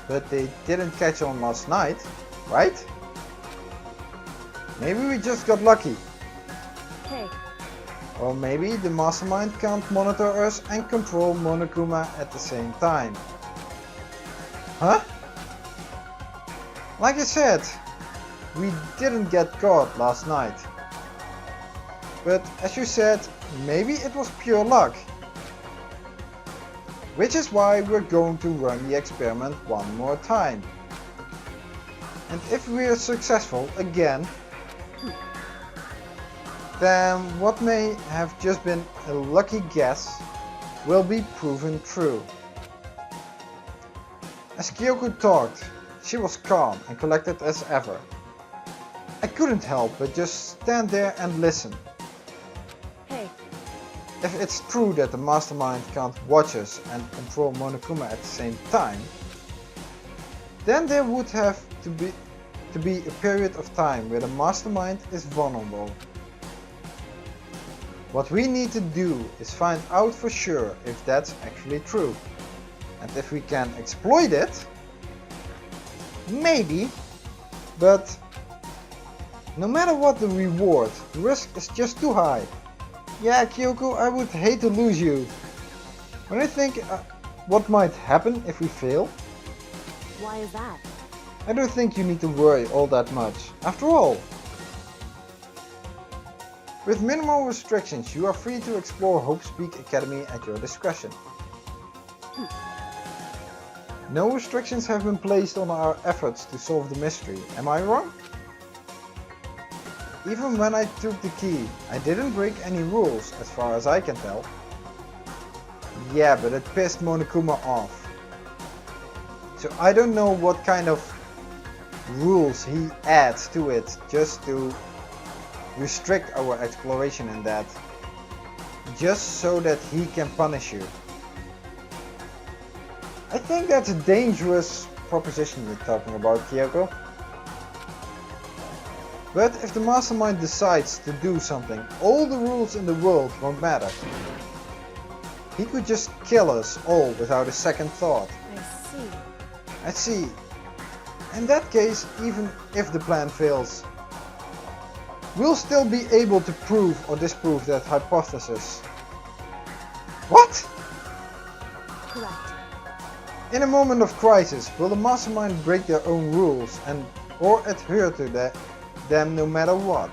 but they didn't catch on last night, right? Maybe we just got lucky. Hey, Or maybe the mastermind can't monitor us and control Monokuma at the same time. Huh? Like I said, we didn't get caught last night. But as you said, maybe it was pure luck. Which is why we're going to run the experiment one more time. And if we're successful again, then what may have just been a lucky guess will be proven true. As Kyoko talked, she was calm and collected as ever. I couldn't help but just stand there and listen. hey, If it's true that the mastermind can't watch us and control Monokuma at the same time, then there would have to be a period of time where the mastermind is vulnerable. What we need to do is find out for sure if that's actually true. And if we can exploit it, maybe, but no matter what the reward, the risk is just too high. Yeah, Kyoko, I would hate to lose you. When I think what might happen if we fail, why is that? I don't think you need to worry all that much. After all, with minimal restrictions, you are free to explore Hope Speak Academy at your discretion. No restrictions have been placed on our efforts to solve the mystery, am I wrong? Even when I took the key, I didn't break any rules as far as I can tell. Yeah, but it pissed Monokuma off. So I don't know what kind of rules he adds to it just to restrict our exploration in that. just so that he can punish you. I think that's a dangerous proposition you're talking about, Kyoko. But if the mastermind decides to do something, all the rules in the world won't matter. He could just kill us all without a second thought. I see. In that case, even if the plan fails, we'll still be able to prove or disprove that hypothesis. What? Correct. In a moment of crisis, will the mastermind break their own rules and or adhere to them no matter what?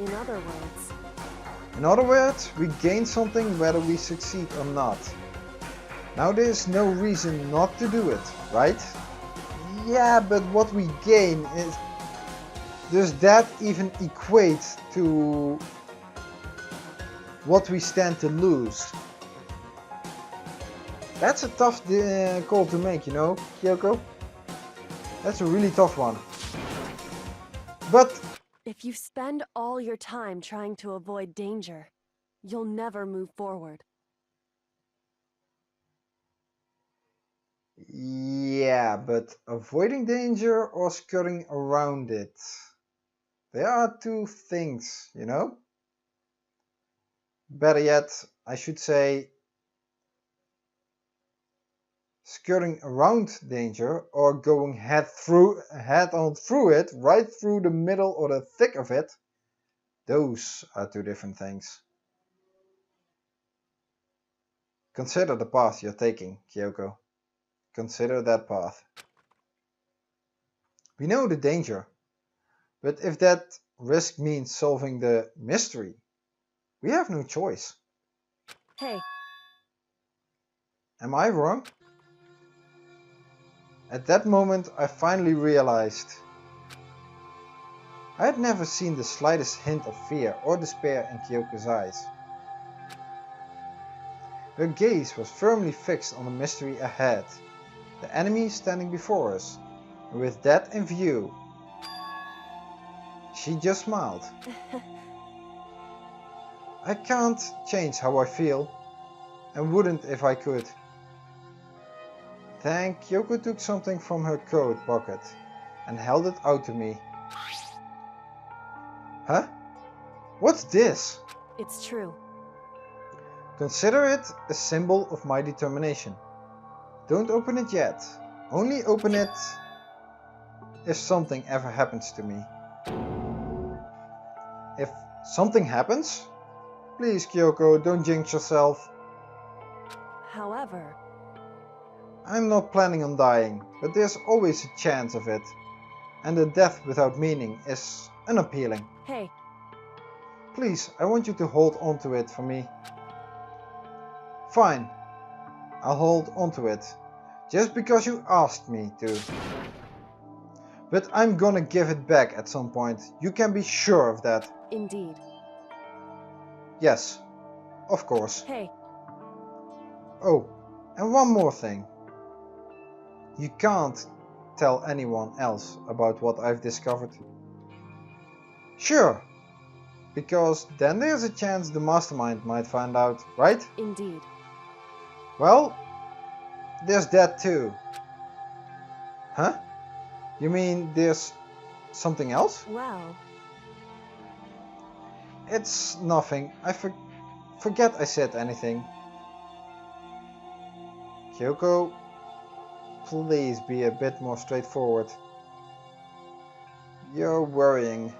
In other words, we gain something whether we succeed or not. Now there's no reason not to do it, right? Yeah, but what we gain is... Does that even equate to what we stand to lose? That's a tough call to make, you know, Kyoko? That's a really tough one. But if you spend all your time trying to avoid danger, you'll never move forward. yeah, but avoiding danger or skirting around it. There are two things, you know? Better yet, I should say skirting around danger or going head on through it, right through the middle or the thick of it. Those are two different things. Consider the path you're taking, Kyoko. Consider that path. We know the danger, but if that risk means solving the mystery, we have no choice. Hey. Am I wrong? At that moment, I finally realized I had never seen the slightest hint of fear or despair in Kyoko's eyes. Her gaze was firmly fixed on the mystery ahead, the enemy standing before us, and with that in view, she just smiled. I can't change how I feel, and wouldn't if I could. Then Kyoko took something from her coat pocket and held it out to me. Huh? What's this? It's true. Consider it a symbol of my determination. Don't open it yet. Only open it if something ever happens to me. If something happens? Please, Kyoko, don't jinx yourself. However, I'm not planning on dying, but there's always a chance of it. And a death without meaning is unappealing. Hey. Please, I want you to hold on to it for me. Fine, I'll hold on to it. Just because you asked me to. But I'm gonna give it back at some point. You can be sure of that. Indeed. Yes, of course. Hey. Oh, and one more thing. You can't tell anyone else about what I've discovered. Sure, because then there's a chance the mastermind might find out, right? Indeed. Well, there's that too. Huh? You mean there's something else? Well... It's nothing. I forget I said anything. Kyoko, please be a bit more straightforward. You're worrying.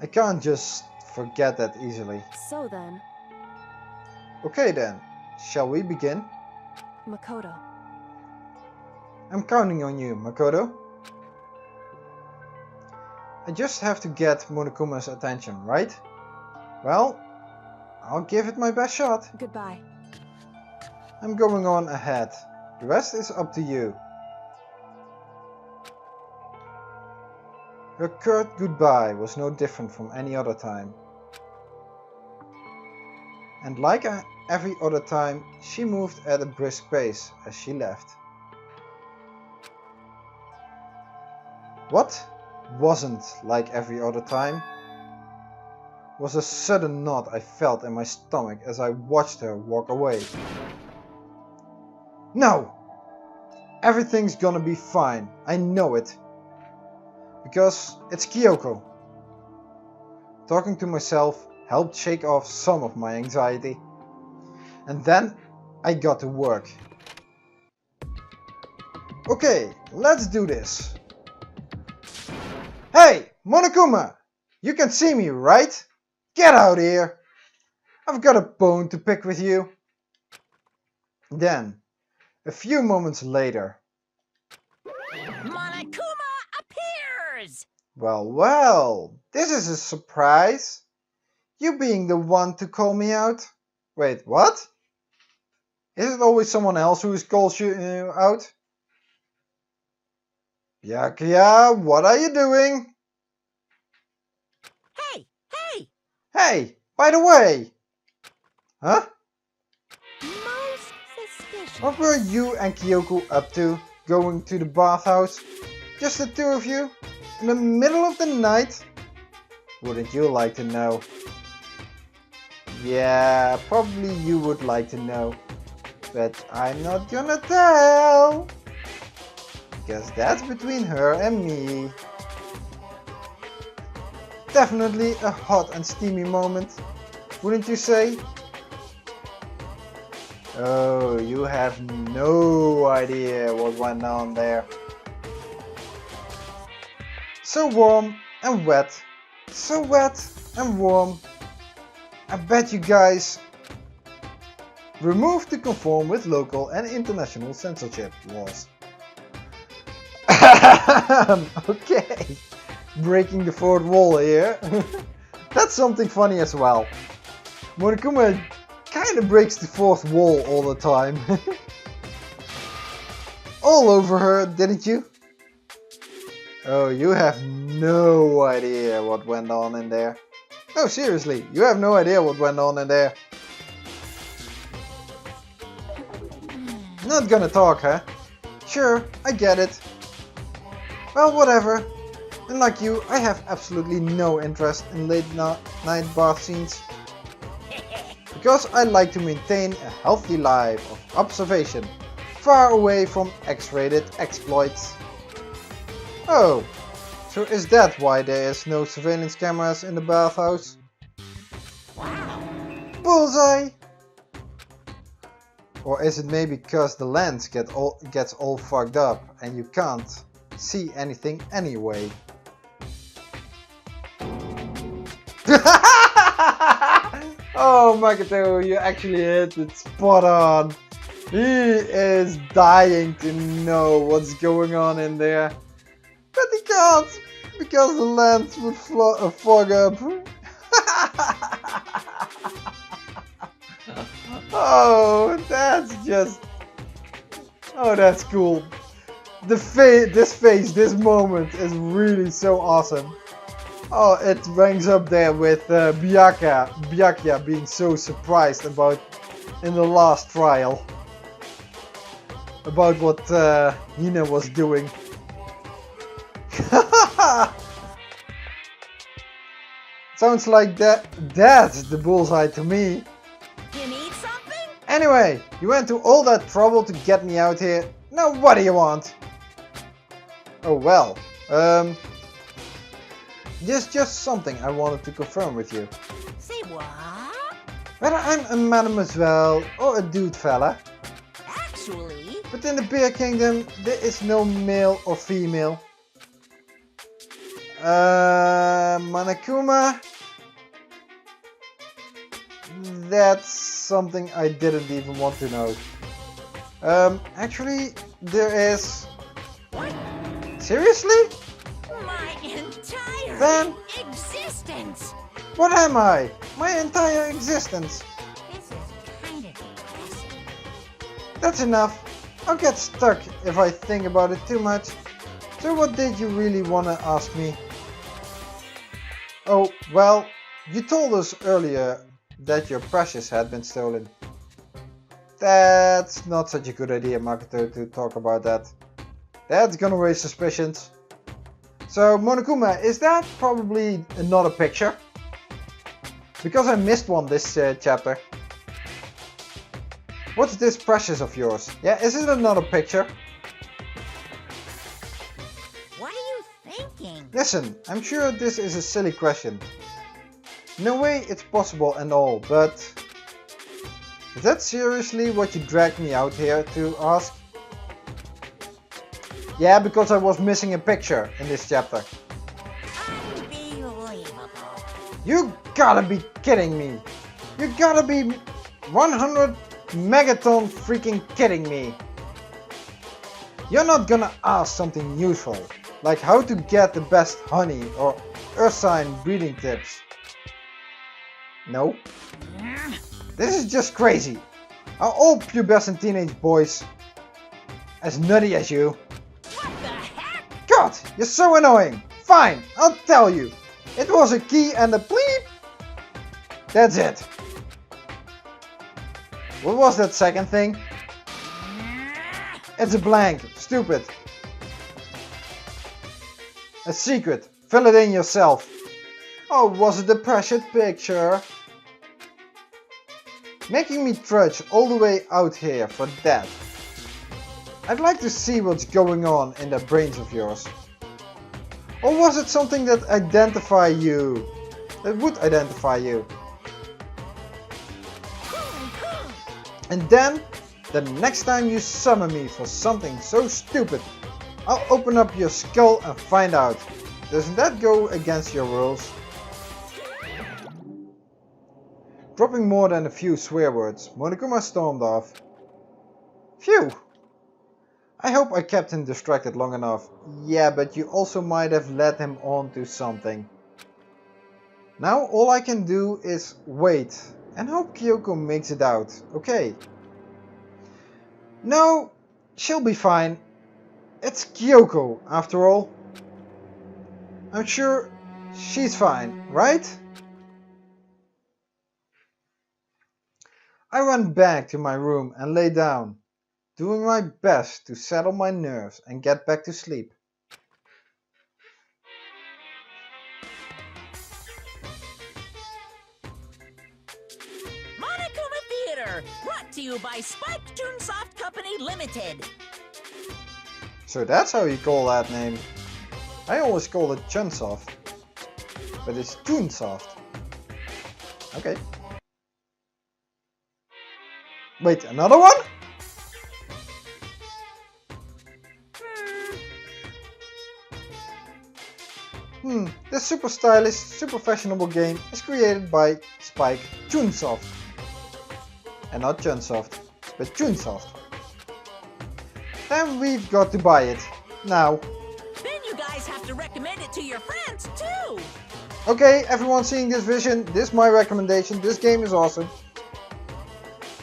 I can't just forget that easily. So then... Okay then, shall we begin? Makoto. I'm counting on you, Makoto. I just have to get Monokuma's attention, right? Well, I'll give it my best shot. Goodbye. I'm going on ahead. The rest is up to you. Her curt goodbye was no different from any other time. And like every other time, she moved at a brisk pace as she left. What wasn't like every other time? was a sudden knot I felt in my stomach as I watched her walk away. No! Everything's gonna be fine, I know it. Because it's Kyoko. Talking to myself helped shake off some of my anxiety. And then I got to work. Okay, let's do this. Hey, Monokuma! You can see me, right? Get out here! I've got a bone to pick with you. Then, a few moments later. Monokuma appears! Well, well, this is a surprise. You being the one to call me out? Wait, what? Is it always someone else who calls you out? Byakuya, what are you doing? Hey, hey! Hey, by the way! Huh? Most suspicious. What were you and Kyoko up to, going to the bathhouse? Just the two of you? In the middle of the night? Wouldn't you like to know? Yeah, probably you would like to know. But I'm not gonna tell. Because that's between her and me. Definitely a hot and steamy moment, wouldn't you say? Oh, you have no idea what went on there. So warm and wet, so wet and warm. I bet you guys removed to conform with local and international censorship laws. Okay, breaking the fourth wall here. That's something funny as well. Monokuma kind of breaks the fourth wall all the time. All over her, didn't you? Oh, you have no idea what went on in there. No, seriously, you have no idea what went on in there. Not gonna talk, huh? Sure, I get it. Well, whatever. And like you, I have absolutely no interest in late night bath scenes. Because I like to maintain a healthy life of observation, far away from X-rated exploits. Oh, so is that why there is no surveillance cameras in the bathhouse? Wow! Bullseye! Or is it maybe because the lens gets all fucked up and you can't see anything anyway? Oh, Makoto, you actually hit it spot on. He is dying to know what's going on in there. But he can't, because the lens would fog up. Oh, that's just... Oh, that's cool. This moment is really so awesome. Oh, it ranks up there with Byakuya being so surprised about in the last trial. About what Hina was doing. Sounds like that's the bullseye to me. You need something? Anyway, you went to all that trouble to get me out here. Now what do you want? Oh well, just something I wanted to confirm with you. Say what? Whether I'm a mademoiselle or a dude fella. Actually... But in the Bear Kingdom, there is no male or female. Monokuma? That's something I didn't even want to know. Actually, there is... What? Seriously? My entire Then, existence! what am I? My entire existence. This is kind of depressing. That's enough. I'll get stuck if I think about it too much. So what did you really want to ask me? Oh, well, you told us earlier that your precious had been stolen. That's not such a good idea, Makoto, to talk about that. That's gonna raise suspicions. So, Monokuma, is that probably another picture? Because I missed one this chapter. What's this precious of yours? Yeah, is it another picture? What are you thinking? Listen, I'm sure this is a silly question. No way it's possible and all, but... Is that seriously what you dragged me out here to ask? Yeah, because I was missing a picture in this chapter. Unbelievable. You gotta be kidding me! You gotta be 100 megaton freaking kidding me! You're not gonna ask something useful, like how to get the best honey or earth sign breeding tips. No? This is just crazy. Are all pubescent teenage boys as nutty as you? What the heck? God, you're so annoying! Fine, I'll tell you. It was a key and a bleep. That's it. What was that second thing? It's a blank. Stupid. A secret. Fill it in yourself. Oh, was it the precious picture? Making me trudge all the way out here for that. I'd like to see what's going on in that brains of yours. Or was it something that identify you? That would identify you. And then, the next time you summon me for something so stupid, I'll open up your skull and find out. Doesn't that go against your rules? Dropping more than a few swear words, Monokuma stormed off. Phew! I hope I kept him distracted long enough. Yeah, but you also might have led him on to something. Now all I can do is wait and hope Kyoko makes it out, okay? No, she'll be fine. It's Kyoko, after all. I'm sure she's fine, right? I went back to my room and lay down, doing my best to settle my nerves and get back to sleep. Monokuma Theater, brought to you by Spike Chunsoft Company Limited. So that's how you call that name. I always call it Chunsoft, but it's Chunsoft. Okay. Wait, another one? This super stylish, super fashionable game is created by Spike Chunsoft. And not Chunsoft, but Chunsoft. And we've got to buy it. Now. Then you guys have to recommend it to your friends too. Okay, everyone seeing this vision, this is my recommendation. This game is awesome.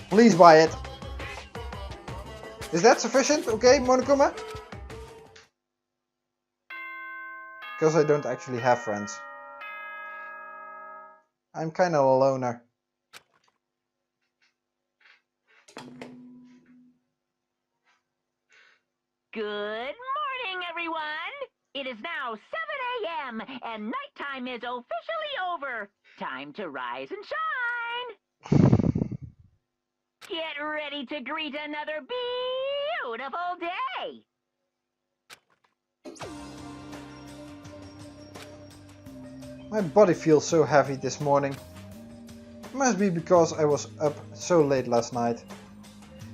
Please buy it. Is that sufficient? Okay, Monokuma? Because I don't actually have friends. I'm kind of a loner. Good morning, everyone. It is now 7 a.m. and nighttime is officially over. Time to rise and shine. Get ready to greet another beautiful day. My body feels so heavy this morning. It must be because I was up so late last night.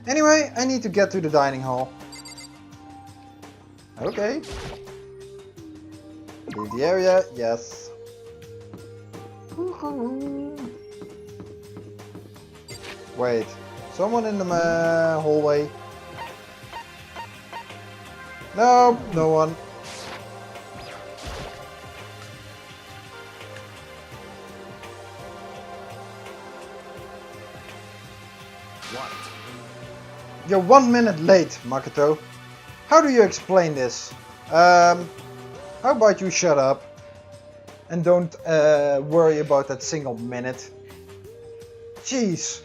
Anyway, I need to get to the dining hall. Okay. Leave the area, yes. Wait, someone in the hallway? Nope, no one. What? You're 1 minute late, Makoto. How do you explain this? How about you shut up and don't worry about that single minute. Jeez.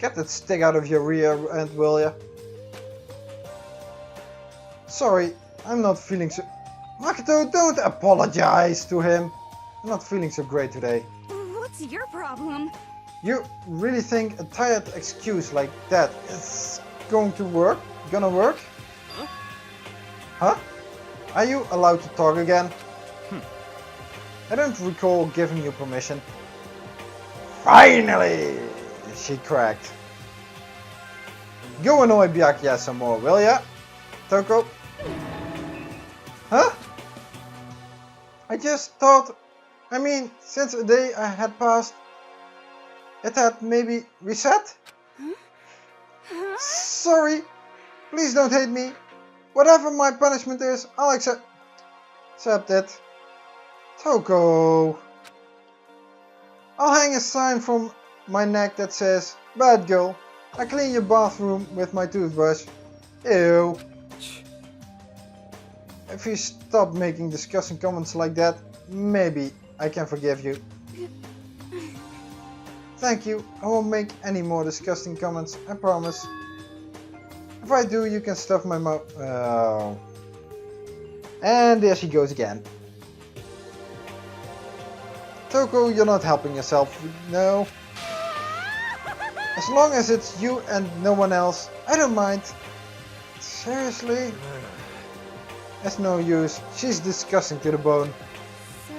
Get that stick out of your rear end, will ya? Sorry, I'm not feeling so... Makoto, don't apologize to him. I'm not feeling so great today. What's What's your problem? You really think a tired excuse like that is gonna work? Huh? Huh? Are you allowed to talk again? I don't recall giving you permission. Finally! She cracked. Go annoy Byakuya some more, will ya? Toko? Huh? I just thought... since a day I had passed, it had maybe reset? Sorry, please don't hate me. Whatever my punishment is, I'll accept it. Toko. I'll hang a sign from my neck that says, "Bad girl, I clean your bathroom with my toothbrush." Ew. If you stop making disgusting comments like that, maybe I can forgive you. Thank you, I won't make any more disgusting comments, I promise. If I do, you can stuff my mouth. Oh. And there she goes again. Toko, you're not helping yourself, no. As long as it's you and no one else, I don't mind. Seriously? That's no use, she's disgusting to the bone. So,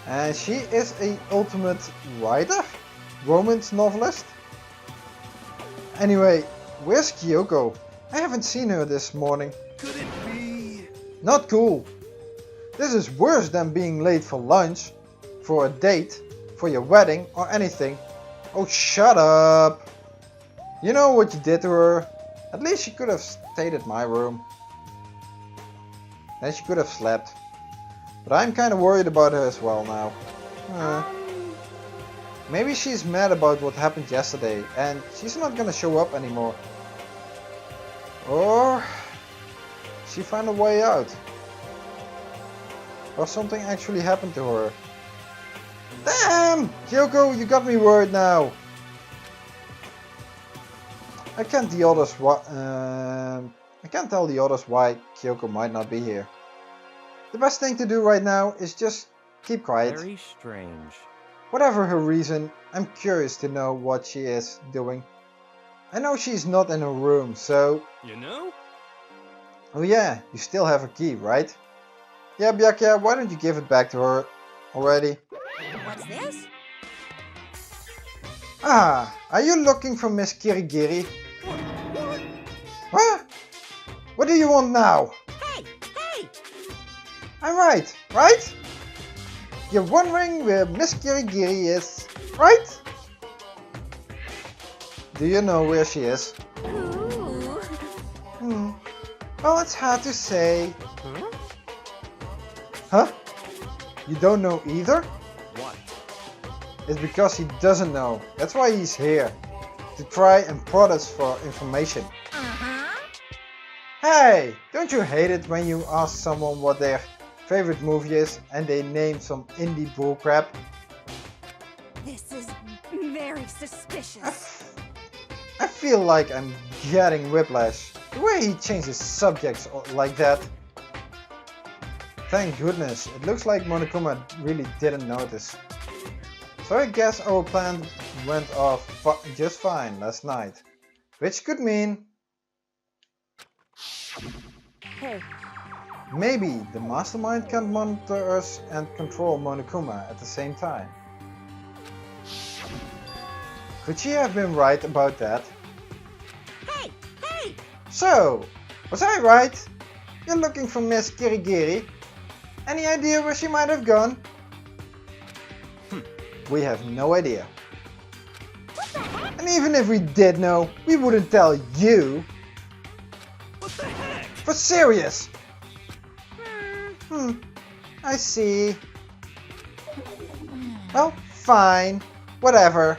And she is a ultimate writer? Romance novelist? Anyway, where's Kyoko? I haven't seen her this morning. Could it be? Not cool. This is worse than being late for lunch, for a date, for your wedding or anything. Oh, shut up. You know what you did to her? At least she could have stayed at my room. Then she could have slept. But I'm kind of worried about her as well now. Maybe she's mad about what happened yesterday and she's not gonna show up anymore. Or she found a way out. Or something actually happened to her. Damn! Kyoko, you got me worried now. I can't tell the others why Kyoko might not be here. The best thing to do right now is just keep quiet. Very strange. Whatever her reason, I'm curious to know what she is doing. I know she's not in her room, so... You know? Oh yeah, you still have her key, right? Yeah, Byakuya, why don't you give it back to her already? What's this? Ah, are you looking for Miss Kirigiri? What? What do you want now? Hey! Hey! I'm right? You're wondering where Miss Kirigiri is, right? Do you know where she is? ooh. Well, it's hard to say. Huh? Huh? You don't know either? What? It's because he doesn't know. That's why he's here. To try and prod us for information. Hey! Don't you hate it when you ask someone what their favorite movie is and they name some indie bullcrap? This is very suspicious. I feel like I'm getting whiplash. The way he changes subjects like that. Thank goodness, it looks like Monokuma really didn't notice. So I guess our plan went off just fine last night. Which could mean... Hey, maybe the mastermind can monitor us and control Monokuma at the same time. Could she have been right about that? Hey! Hey! So, was I right? You're looking for Miss Kirigiri? Any idea where she might have gone? We have no idea. And even if we did know, we wouldn't tell you. What the heck? For serious. I see. Well, fine. Whatever.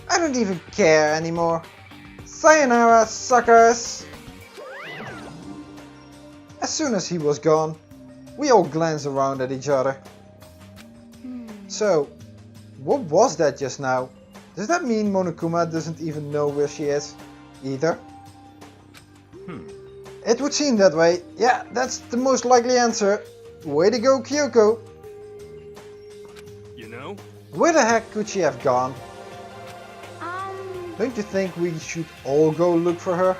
I don't even care anymore. Sayonara, suckers! As soon as he was gone, we all glanced around at each other. So, what was that just now? Does that mean Monokuma doesn't even know where she is, either? It would seem that way. Yeah, that's the most likely answer. Way to go, Kyoko! You know? Where the heck could she have gone? Don't you think we should all go look for her?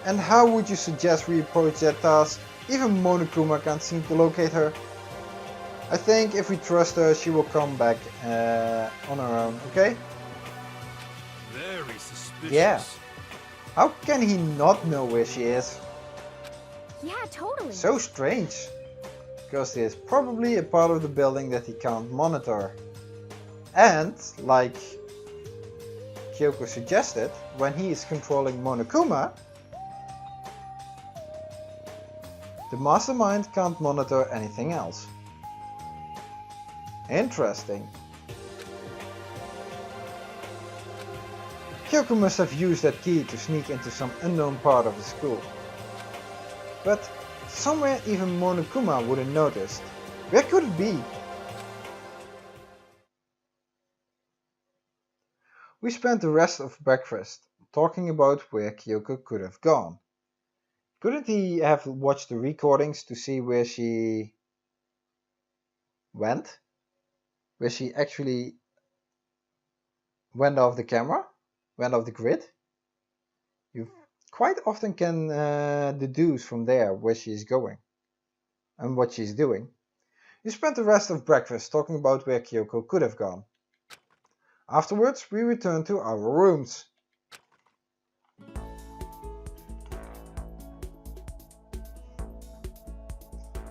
And how would you suggest we approach that task? Even Monokuma can't seem to locate her. I think if we trust her, she will come back on her own, okay? Very suspicious. Yeah. How can he not know where she is? Yeah, totally. So strange. Because there's probably a part of the building that he can't monitor. And, like Kyoko suggested, when he is controlling Monokuma, the mastermind can't monitor anything else. Interesting. Kyoko must have used that key to sneak into some unknown part of the school. But somewhere even Monokuma would have noticed. Where could it be? We spent the rest of breakfast talking about where Kyoko could have gone. Couldn't he have watched the recordings to see where she went? Where she actually went off the camera? Went off the grid? You quite often can deduce from there where she's going and what she's doing. We spent the rest of breakfast talking about where Kyoko could have gone. Afterwards, we returned to our rooms.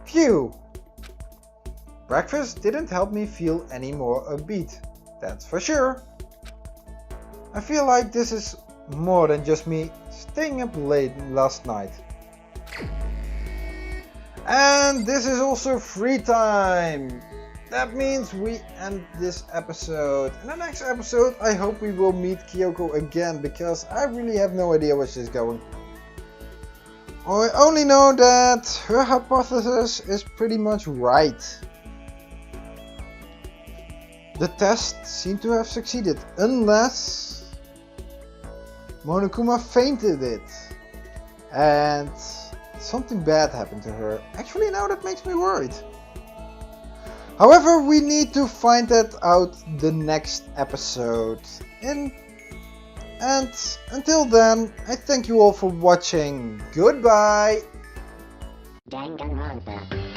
Phew! Breakfast didn't help me feel any more upbeat, that's for sure. I feel like this is more than just me staying up late last night. And this is also free time! That means we end this episode. In the next episode I hope we will meet Kyoko again, because I really have no idea where she's going. I only know that her hypothesis is pretty much right. The test seemed to have succeeded, unless Monokuma fainted it and something bad happened to her. Actually, now that makes me worried. However, we need to find that out the next episode. And until then, I thank you all for watching. Goodbye! Danganronpa.